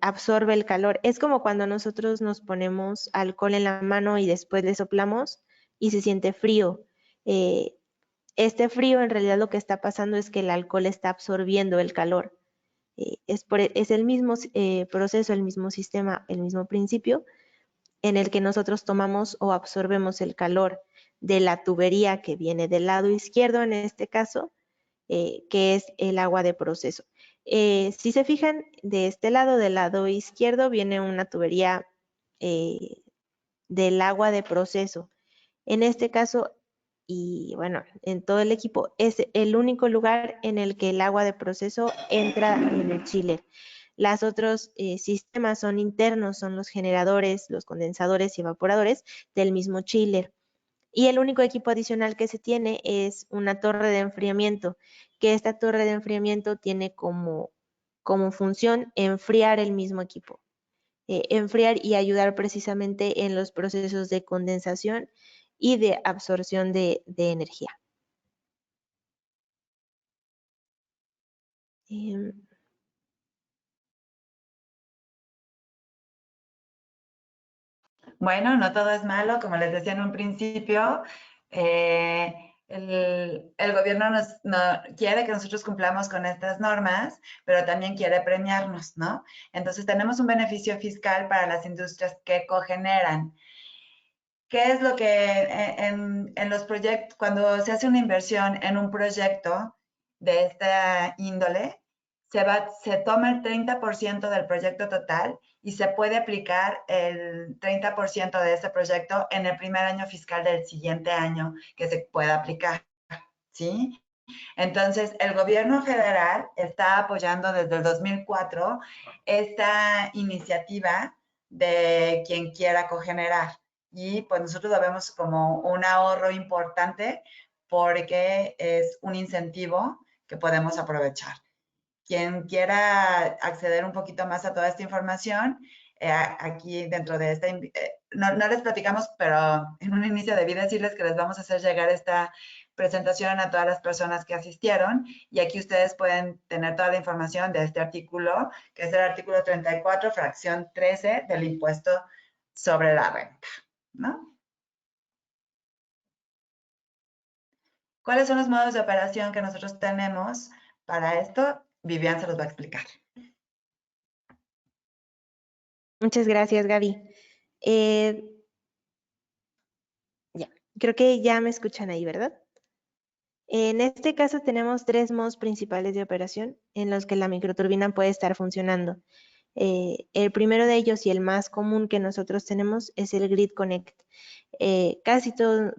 absorbe el calor. Es como cuando nosotros nos ponemos alcohol en la mano y después le soplamos y se siente frío. Eh, este frío en realidad lo que está pasando es que el alcohol está absorbiendo el calor. Es el mismo proceso, el mismo sistema, el mismo principio en el que nosotros tomamos o absorbemos el calor de la tubería que viene del lado izquierdo, en este caso, que es el agua de proceso. Si se fijan, de este lado, del lado izquierdo, viene una tubería del agua de proceso. En este caso, y bueno, en todo el equipo, es el único lugar en el que el agua de proceso entra en el chiller. Los otros sistemas son internos, son los generadores, los condensadores y evaporadores del mismo chiller. Y el único equipo adicional que se tiene es una torre de enfriamiento, que esta torre de enfriamiento tiene como función enfriar el mismo equipo. Enfriar y ayudar precisamente en los procesos de condensación y de absorción de energía. Bueno, no todo es malo, como les decía en un principio. El gobierno quiere que nosotros cumplamos con estas normas, pero también quiere premiarnos, ¿no? Entonces tenemos un beneficio fiscal para las industrias que cogeneran. ¿Qué es lo que en los proyectos, cuando se hace una inversión en un proyecto de esta índole, se toma el 30% del proyecto total y se puede aplicar el 30% de ese proyecto en el primer año fiscal del siguiente año que se pueda aplicar, ¿sí? Entonces, el gobierno federal está apoyando desde el 2004 esta iniciativa de quien quiera cogenerar. Y pues nosotros lo vemos como un ahorro importante porque es un incentivo que podemos aprovechar. Quien quiera acceder un poquito más a toda esta información, aquí dentro de esta, no les platicamos, pero en un inicio debí decirles que les vamos a hacer llegar esta presentación a todas las personas que asistieron, y aquí ustedes pueden tener toda la información de este artículo, que es el artículo 34, fracción 13 del impuesto sobre la renta, ¿no? ¿Cuáles son los modos de operación que nosotros tenemos para esto? Vivian se los va a explicar. Muchas gracias, Gaby. Ya, creo que ya me escuchan ahí, ¿verdad? En este caso tenemos 3 modos principales de operación en los que la microturbina puede estar funcionando. El primero de ellos y el más común que nosotros tenemos es el Grid Connect.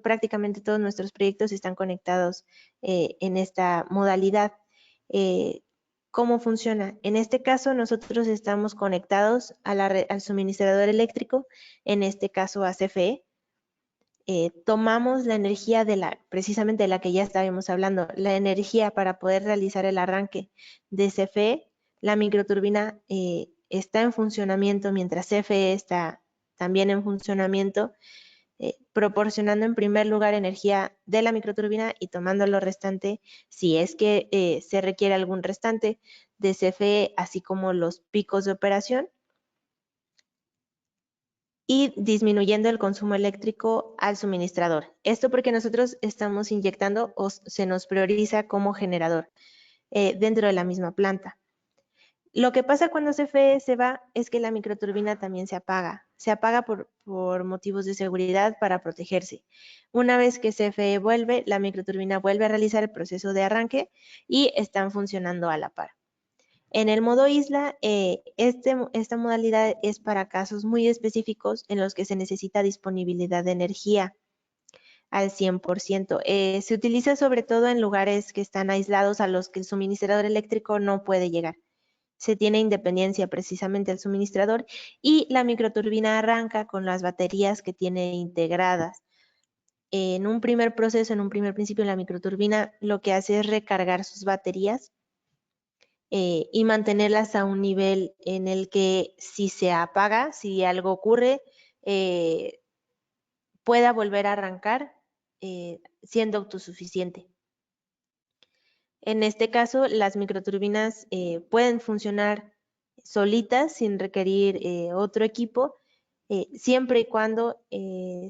Prácticamente todos nuestros proyectos están conectados en esta modalidad. ¿Cómo funciona? En este caso nosotros estamos conectados al suministrador eléctrico, en este caso a CFE. Tomamos la energía precisamente de la que ya estábamos hablando, la energía para poder realizar el arranque de CFE. La microturbina está en funcionamiento mientras CFE está también en funcionamiento, proporcionando en primer lugar energía de la microturbina y tomando lo restante, si es que se requiere algún restante, de CFE, así como los picos de operación, y disminuyendo el consumo eléctrico al suministrador. Esto porque nosotros estamos inyectando o se nos prioriza como generador dentro de la misma planta. Lo que pasa cuando CFE se va es que la microturbina también se apaga. Se apaga por motivos de seguridad para protegerse. Una vez que CFE vuelve, la microturbina vuelve a realizar el proceso de arranque y están funcionando a la par. En el modo isla, esta modalidad es para casos muy específicos en los que se necesita disponibilidad de energía al 100%. Se utiliza sobre todo en lugares que están aislados a los que el suministrador eléctrico no puede llegar. se tiene independencia precisamente del suministrador y la microturbina arranca con las baterías que tiene integradas. En un primer proceso, en un primer principio, la microturbina lo que hace es recargar sus baterías y mantenerlas a un nivel en el que si se apaga, si algo ocurre, pueda volver a arrancar siendo autosuficiente. En este caso, las microturbinas pueden funcionar solitas sin requerir otro equipo, siempre y cuando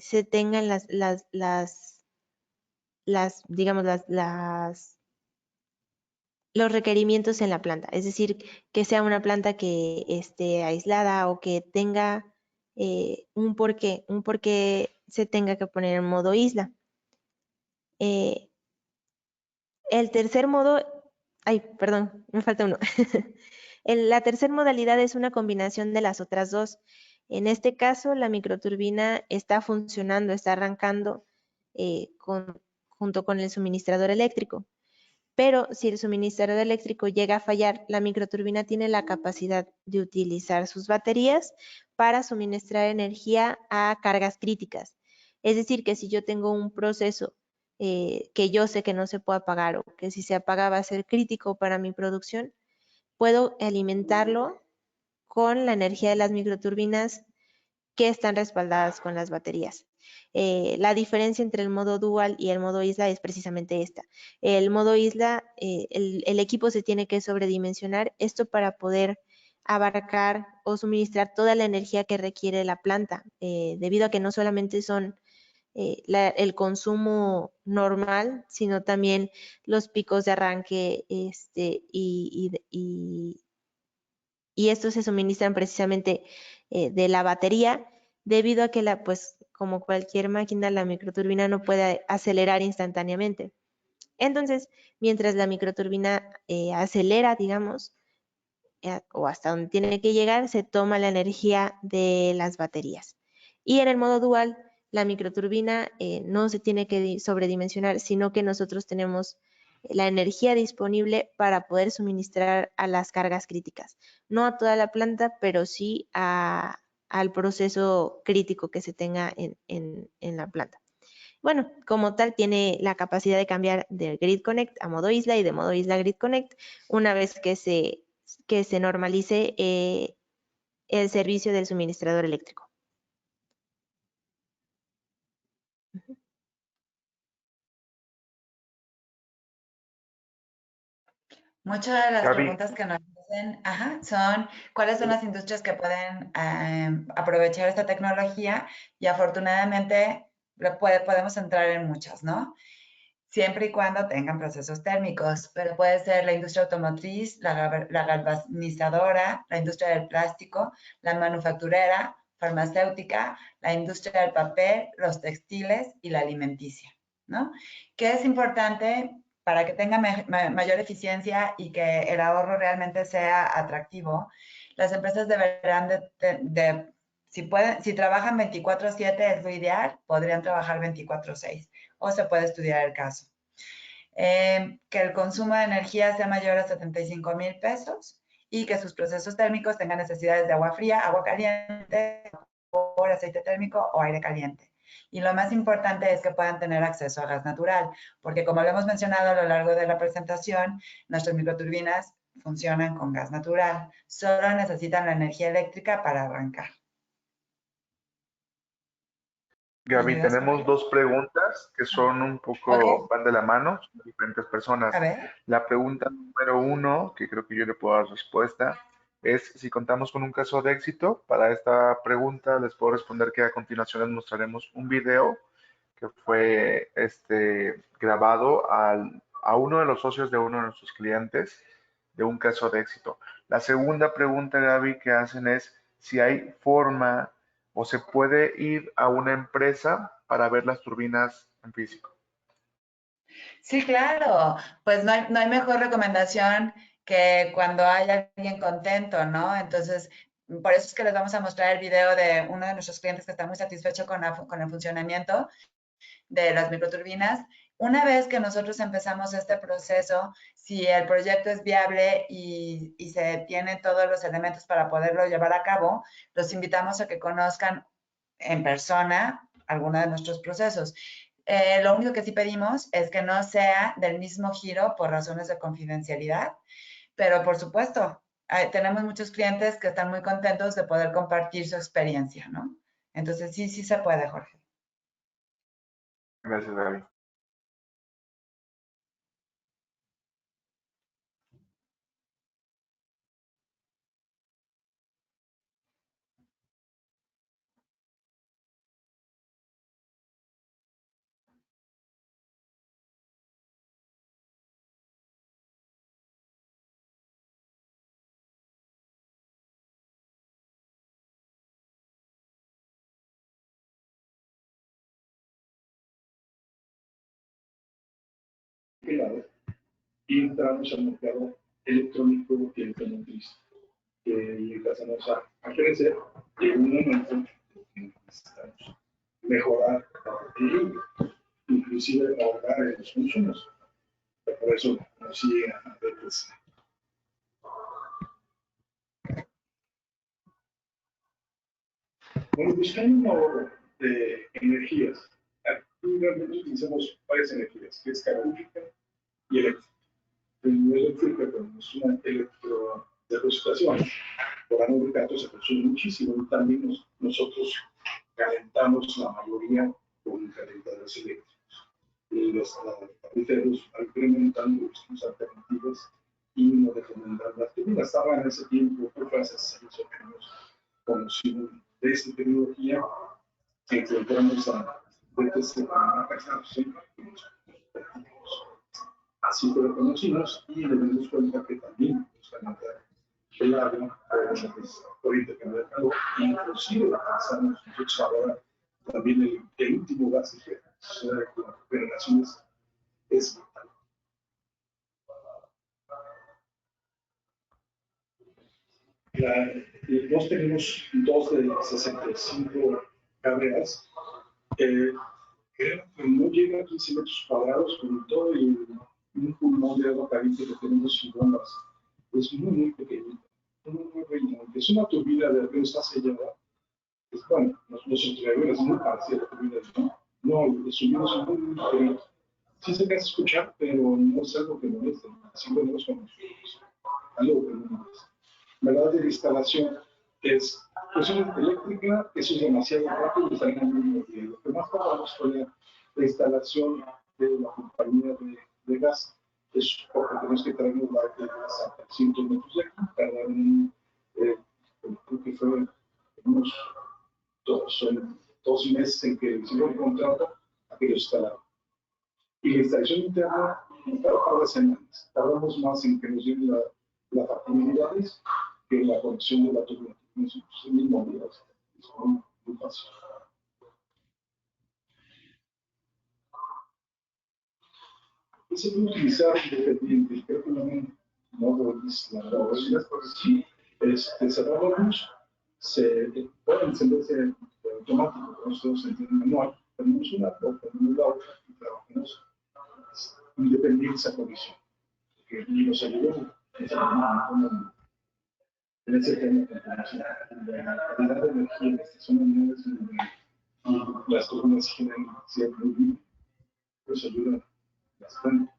se tengan los requerimientos en la planta. Es decir, que sea una planta que esté aislada o que tenga un porqué se tenga que poner en modo isla. El tercer modo, perdón, me falta uno. La tercera modalidad es una combinación de las otras dos. En este caso, la microturbina está funcionando, está arrancando junto con el suministrador eléctrico. Pero si el suministrador eléctrico llega a fallar, la microturbina tiene la capacidad de utilizar sus baterías para suministrar energía a cargas críticas. Es decir, que si yo tengo un proceso que yo sé que no se puede apagar o que si se apaga va a ser crítico para mi producción, puedo alimentarlo con la energía de las microturbinas que están respaldadas con las baterías. La diferencia entre el modo dual y el modo isla es precisamente esta. El modo isla, el equipo se tiene que sobredimensionar, esto para poder abarcar o suministrar toda la energía que requiere la planta, debido a que no solamente son el consumo normal, sino también los picos de arranque y estos se suministran precisamente de la batería, debido a que pues como cualquier máquina, la microturbina no puede acelerar instantáneamente. Entonces, mientras la microturbina acelera, digamos, o hasta donde tiene que llegar, se toma la energía de las baterías. Y en el modo dual, la microturbina no se tiene que sobredimensionar, sino que nosotros tenemos la energía disponible para poder suministrar a las cargas críticas. No a toda la planta, pero sí al proceso crítico que se tenga en la planta. Bueno, como tal, tiene la capacidad de cambiar de Grid Connect a modo isla y de modo isla a Grid Connect una vez que se normalice el servicio del suministrador eléctrico. Muchas de las Gaby, preguntas que nos hacen son cuáles son las industrias que pueden aprovechar esta tecnología y afortunadamente podemos entrar en muchas, ¿no? Siempre y cuando tengan procesos térmicos, pero puede ser la industria automotriz, la galvanizadora, la industria del plástico, la manufacturera, farmacéutica, la industria del papel, los textiles y la alimenticia, ¿no? ¿Qué es importante para que tenga mayor eficiencia y que el ahorro realmente sea atractivo? Las empresas deberán si trabajan 24/7 es lo ideal, podrían trabajar 24/6 o se puede estudiar el caso. Que el consumo de energía sea mayor a 75,000 pesos y que sus procesos térmicos tengan necesidades de agua fría, agua caliente, por aceite térmico o aire caliente. Y lo más importante es que puedan tener acceso a gas natural, porque como lo hemos mencionado a lo largo de la presentación, nuestras microturbinas funcionan con gas natural. Solo necesitan la energía eléctrica para arrancar. Gaby, tenemos dos preguntas que son un poco, van de la mano, son de diferentes personas. A ver. La pregunta número 1, que creo que yo le puedo dar respuesta, es si contamos con un caso de éxito. Para esta pregunta les puedo responder que a continuación les mostraremos un video que fue grabado a uno de los socios de uno de nuestros clientes de un caso de éxito. La segunda pregunta, Gaby, que hacen es si hay forma o se puede ir a una empresa para ver las turbinas en físico. Sí, claro. Pues no hay mejor recomendación que cuando hay alguien contento, ¿no? Entonces, por eso es que les vamos a mostrar el video de uno de nuestros clientes que está muy satisfecho con el funcionamiento de las microturbinas Una vez que nosotros empezamos este proceso, si el proyecto es viable y se tienen todos los elementos para poderlo llevar a cabo, los invitamos a que conozcan en persona alguno de nuestros procesos. Lo único que sí pedimos es que no sea del mismo giro por razones de confidencialidad, pero por supuesto, tenemos muchos clientes que están muy contentos de poder compartir su experiencia, ¿no? Entonces sí se puede, Jorge. Gracias, Gaby. Y entramos al mercado electrónico y electromotriz. Y empezamos a crecer. Llegó un momento en que necesitamos mejorar y inclusive ahorrar en los consumos. Por eso nos sigue a veces. Bueno, buscando un ahorro de energías, aquí realmente utilizamos varias energías, que es calorífica y eléctrica. En eléctrica tenemos una electrodeposición. Por año de gato se consume muchísimo y también nosotros calentamos la mayoría con calentadores eléctricos. Y los cafeteros, al incrementando, buscamos alternativas y nos recomendan las turbinas. Estaban en ese tiempo, por frases, hemos conocido de esta tecnología, encontramos a desde una casa así que lo conocimos y nos dimos cuenta que también nos calentar el agua por intercambio de calor, inclusive pasamos nosotros ahora también el último gas que sucede con las generaciones es vital. Nos tenemos dos de 65 carreras, creo que no llega a 15 metros cuadrados con todo un pulmón de agua caliente que tenemos sin bombas. Es muy pequeñito. Es una turbina de río está sellada. Pues bueno, los entregadores muy parecidos a la turbina de río. No, los sonidos son muy diferentes. Sí se alcanza a escuchar, pero no es algo que moleste. Así podemos conocer. Algo que no moleste. La verdad de la instalación es cuestión eléctrica, eso es demasiado rápido y está en el mismo día. Lo que más tardamos fue la instalación de la compañía de gas. Es porque tenemos que traernos la de gas a 300 metros de aquí, tardaron, creo que fue unos 2 meses en que hicimos el contrato a que lo instalaron. Y la instalación interna, cada par de semanas. Tardamos más en que nos den las facilidades que la conexión de la turbina. Es el mismo día, es muy fácil. Se puede utilizar independiente, creo que no lo dice la verdad, porque si cerramos la luz, se puede encenderse automático, nosotros se enciende manual, tenemos una o tenemos la otra y trabajamos independientes a condición. Y nos ayudó en ese tema de la calidad de energía en estas zonas nuevas y las turbinas generan siempre muy bien, nos ayuda bastante.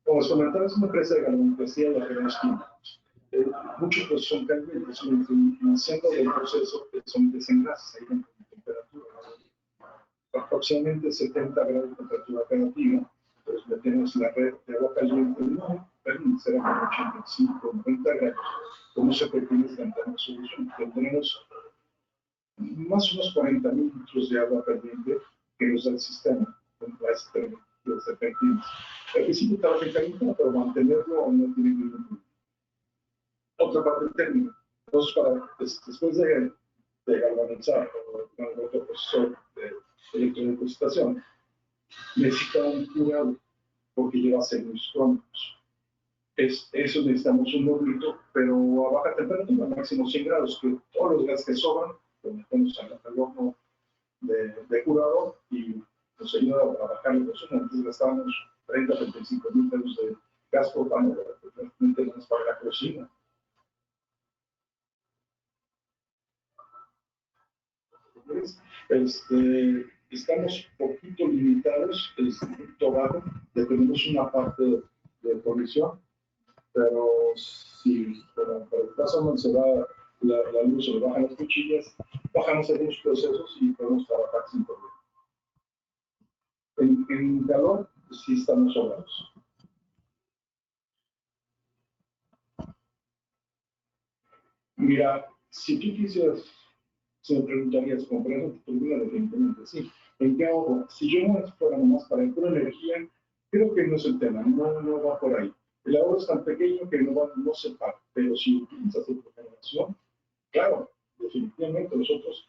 Como os comentaba, es una empresa de galvanoplastia de arreglos químicos. Muchos pues, son calientes, iniciando el proceso que son desenlaces ahí en temperatura. Aproximadamente 70 grados de temperatura negativa, pues metemos la red de agua caliente, no permanecerá con 85, 90 grados. Como se pretende plantear una solución, tendremos más o menos 40.000 litros de agua caliente que nos da el sistema con las serpentinas. Al principio estaba recalentado, pero mantenerlo no tiene ningún problema. Otra parte técnica. Entonces, después de galvanizar con otro proceso de electrodepositación, necesita un curado porque lleva sellos crónicos. Eso necesitamos un hornito, pero a baja temperatura, máximo 100 grados, que todos los gases que sobran, lo metemos al horno de curado y nos ayuda a bajar el consumo. Antes gastábamos 30 a 35 mil pesos de gas propano para la cocina. Estamos poquito limitados, es un poquito bajo, tenemos una parte de provisión, pero si para el caso donde se va la luz o bajan las cuchillas, bajamos algunos procesos y podemos trabajar sin problema. En calor, sí estamos sobrados. Mira, si tú quisieras, si me preguntarías, ¿comprar una turbina? Definitivamente sí. ¿En qué ahorro? Si yo no fuera nomás para el pura energía, creo que no es el tema, no va por ahí. El ahorro es tan pequeño que no se paga, pero si utilizas otra generación, claro, definitivamente nosotros,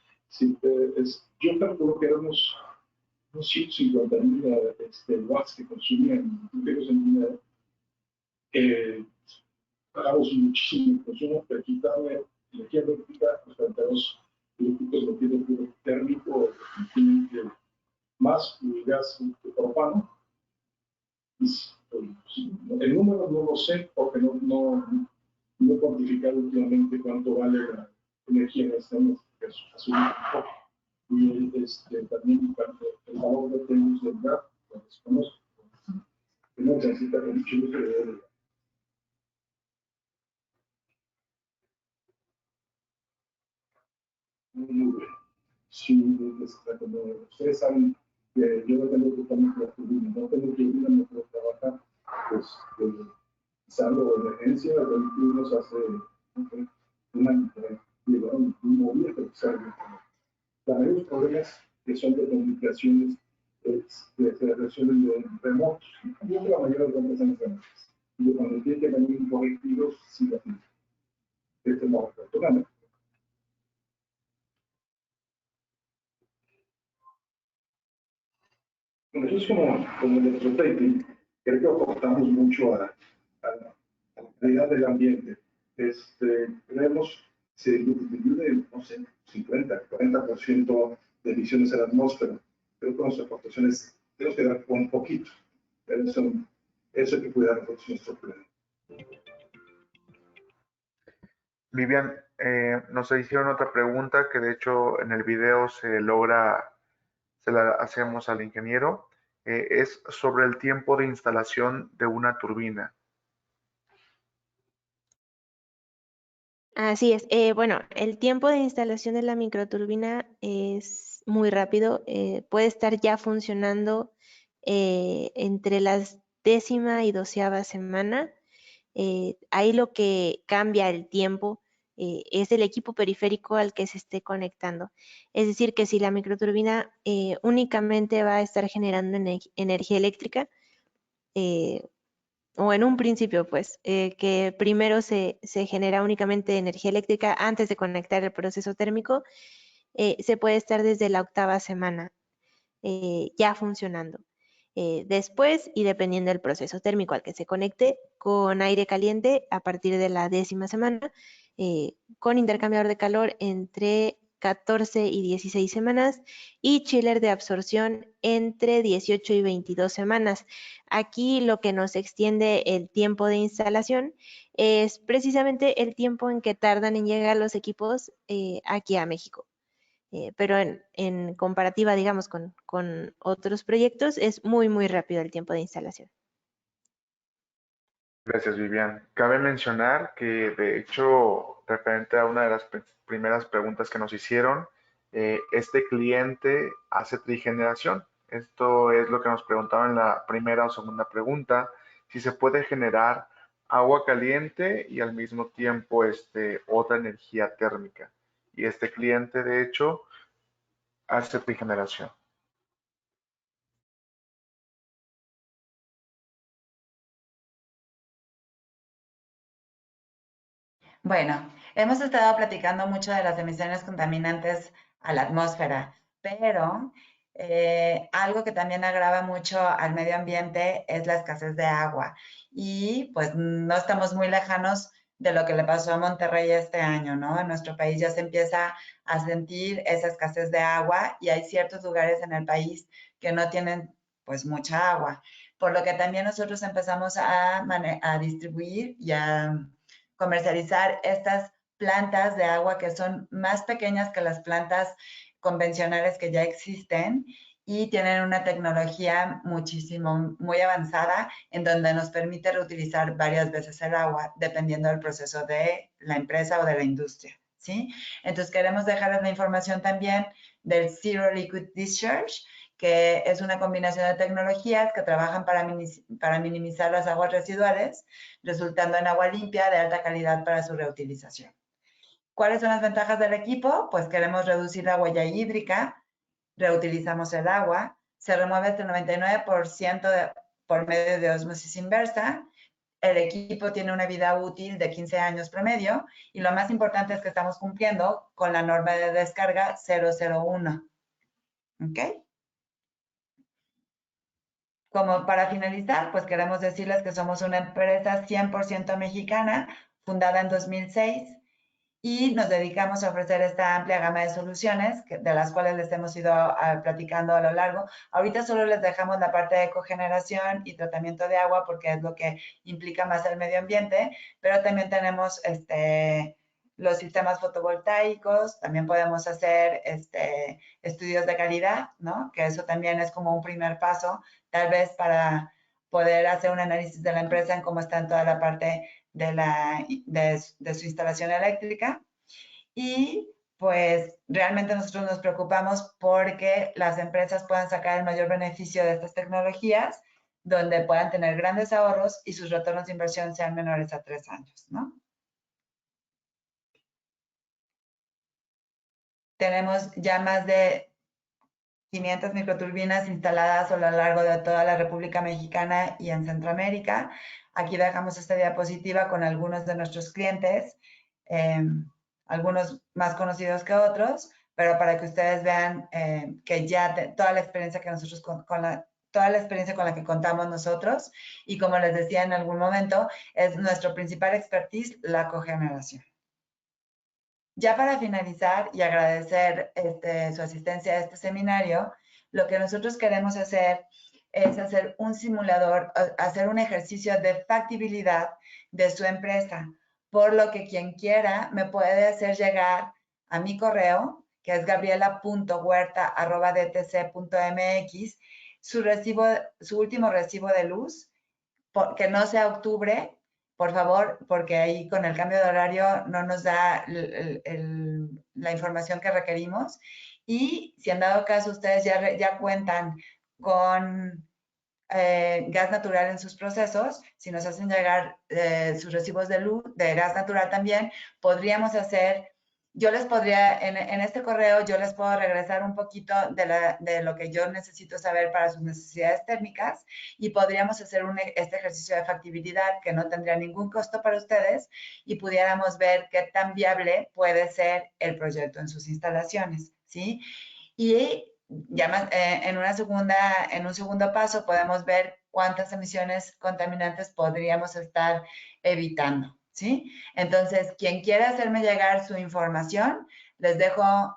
yo calculo que éramos unos 150,000 watts que consumían núcleos en dinero, pagamos muchísimo consumo, pero quitarle energía eléctrica, frente a los eléctricos lo tiene puro térmico, tienen más gas de propano. El número no lo sé porque no he cuantificado últimamente cuánto vale la energía en este mes, que es un poco. Y también el valor de términos del gas, lo desconozco. No necesita mucho uso de muy bueno. Sí, como ustedes saben, que yo no tengo totalmente la turbina, no tengo turbina, no puedo trabajar, pues salvo emergencia, nos hace un año, llevaron un móvil que salga. La mayoría de los problemas que son de comunicaciones que se resuelven de remotos, yo creo que la mayoría de los problemas son remotos. Y cuando tiene que venir un correctivo, sí lo hacen. Este es la oportunidad. Nosotros como electrotecnia, creo que aportamos mucho a la calidad del ambiente. Creemos se disminuye, no sé, 50, 40% de emisiones a la atmósfera. Creo que nuestras aportaciones tenemos que dar un poquito. Eso hay que cuidar con nuestro planeta. Vivian, nos hicieron otra pregunta que de hecho en el video se la hacemos al ingeniero. Es sobre el tiempo de instalación de una turbina. Así es. Bueno, el tiempo de instalación de la microturbina es muy rápido. Puede estar ya funcionando entre las 10ª y 12ª semana. Ahí lo que cambia el tiempo es el equipo periférico al que se esté conectando. Es decir, que si la microturbina únicamente va a estar generando energía eléctrica, o en un principio, pues, que primero se genera únicamente energía eléctrica antes de conectar el proceso térmico, se puede estar desde la 8ª semana ya funcionando. Después, y dependiendo del proceso térmico al que se conecte, con aire caliente a partir de la 10ª semana, con intercambiador de calor entre 14 y 16 semanas y chiller de absorción entre 18 y 22 semanas. Aquí lo que nos extiende el tiempo de instalación es precisamente el tiempo en que tardan en llegar los equipos aquí a México. Pero en comparativa, digamos, con otros proyectos, es muy, muy rápido el tiempo de instalación. Gracias, Vivian. Cabe mencionar que, de hecho, referente a una de las primeras preguntas que nos hicieron, este cliente hace trigeneración. Esto es lo que nos preguntaban en la primera o segunda pregunta, si se puede generar agua caliente y al mismo tiempo otra energía térmica. Y este cliente, de hecho, hace trigeneración. Bueno, hemos estado platicando mucho de las emisiones contaminantes a la atmósfera, pero algo que también agrava mucho al medio ambiente es la escasez de agua. Y pues no estamos muy lejanos de lo que le pasó a Monterrey este año, ¿no? En nuestro país ya se empieza a sentir esa escasez de agua y hay ciertos lugares en el país que no tienen pues mucha agua. Por lo que también nosotros empezamos a distribuir y a comercializar estas plantas de agua que son más pequeñas que las plantas convencionales que ya existen y tienen una tecnología muy avanzada en donde nos permite reutilizar varias veces el agua dependiendo del proceso de la empresa o de la industria, ¿sí? Entonces queremos dejarles la información también del Zero Liquid Discharge, que es una combinación de tecnologías que trabajan para minimizar las aguas residuales, resultando en agua limpia de alta calidad para su reutilización. ¿Cuáles son las ventajas del equipo? Pues queremos reducir la huella hídrica, reutilizamos el agua, se remueve hasta el 99% por medio de ósmosis inversa, el equipo tiene una vida útil de 15 años promedio y lo más importante es que estamos cumpliendo con la norma de descarga 001. ¿Ok? Como para finalizar, pues queremos decirles que somos una empresa 100% mexicana, fundada en 2006, y nos dedicamos a ofrecer esta amplia gama de soluciones de las cuales les hemos ido platicando a lo largo. Ahorita solo les dejamos la parte de cogeneración y tratamiento de agua porque es lo que implica más el medio ambiente, pero también tenemos los sistemas fotovoltaicos, también podemos hacer estudios de calidad, ¿no? Que eso también es como un primer paso, tal vez para poder hacer un análisis de la empresa en cómo está en toda la parte de su instalación eléctrica. Y pues realmente nosotros nos preocupamos porque las empresas puedan sacar el mayor beneficio de estas tecnologías, donde puedan tener grandes ahorros y sus retornos de inversión sean menores a 3 años, ¿no? Tenemos ya más de 500 microturbinas instaladas a lo largo de toda la República Mexicana y en Centroamérica. Aquí dejamos esta diapositiva con algunos de nuestros clientes, algunos más conocidos que otros, pero para que ustedes vean que ya toda la experiencia que nosotros toda la experiencia con la que contamos nosotros y como les decía en algún momento, es nuestro principal expertise, la cogeneración. Ya para finalizar y agradecer su asistencia a este seminario, lo que nosotros queremos hacer es hacer un simulador, hacer un ejercicio de factibilidad de su empresa, por lo que quien quiera me puede hacer llegar a mi correo, que es gabriela.huerta@dtc.mx, su último recibo de luz, que no sea octubre, por favor, porque ahí con el cambio de horario no nos da la información que requerimos. Y si en dado caso ustedes ya cuentan con gas natural en sus procesos, si nos hacen llegar sus recibos de luz, de gas natural también, podríamos hacer, yo les podría, en este correo, yo les puedo regresar un poquito de lo que yo necesito saber para sus necesidades térmicas y podríamos hacer este ejercicio de factibilidad que no tendría ningún costo para ustedes y pudiéramos ver qué tan viable puede ser el proyecto en sus instalaciones, ¿sí? Y ya más, en un segundo paso podemos ver cuántas emisiones contaminantes podríamos estar evitando, ¿sí? Entonces, quien quiera hacerme llegar su información, les dejo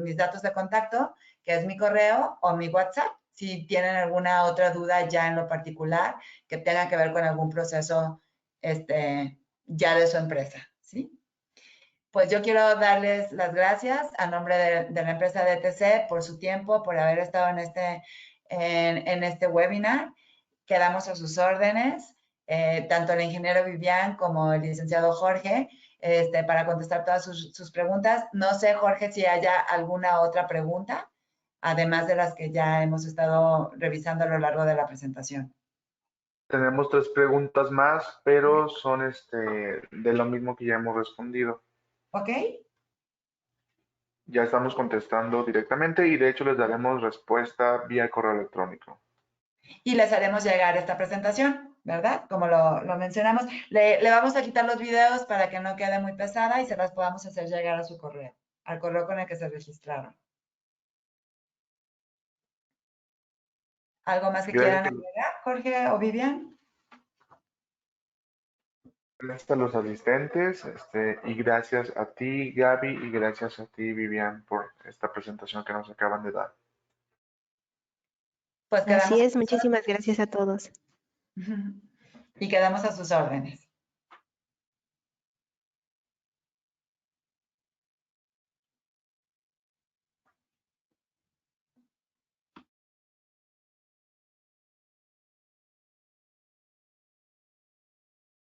mis datos de contacto, que es mi correo o mi WhatsApp, si tienen alguna otra duda ya en lo particular que tenga que ver con algún proceso ya de su empresa, ¿sí? Pues yo quiero darles las gracias a nombre de la empresa DTC por su tiempo, por haber estado en este webinar. Quedamos a sus órdenes, tanto el ingeniero Vivian como el licenciado Jorge, para contestar todas sus preguntas. No sé, Jorge, si haya alguna otra pregunta, además de las que ya hemos estado revisando a lo largo de la presentación. Tenemos 3 preguntas más, pero son de lo mismo que ya hemos respondido. ¿Ok? Ya estamos contestando directamente y de hecho les daremos respuesta vía correo electrónico. Y les haremos llegar esta presentación, ¿verdad? Como lo mencionamos. Le vamos a quitar los videos para que no quede muy pesada y se las podamos hacer llegar a su correo, al correo con el que se registraron. ¿Algo más que quieran agregar, Jorge o Vivian? Gracias a los asistentes y gracias a ti, Gaby, y gracias a ti, Vivian, por esta presentación que nos acaban de dar. Pues quedamos, Así es, muchísimas gracias a todos. y quedamos a sus órdenes.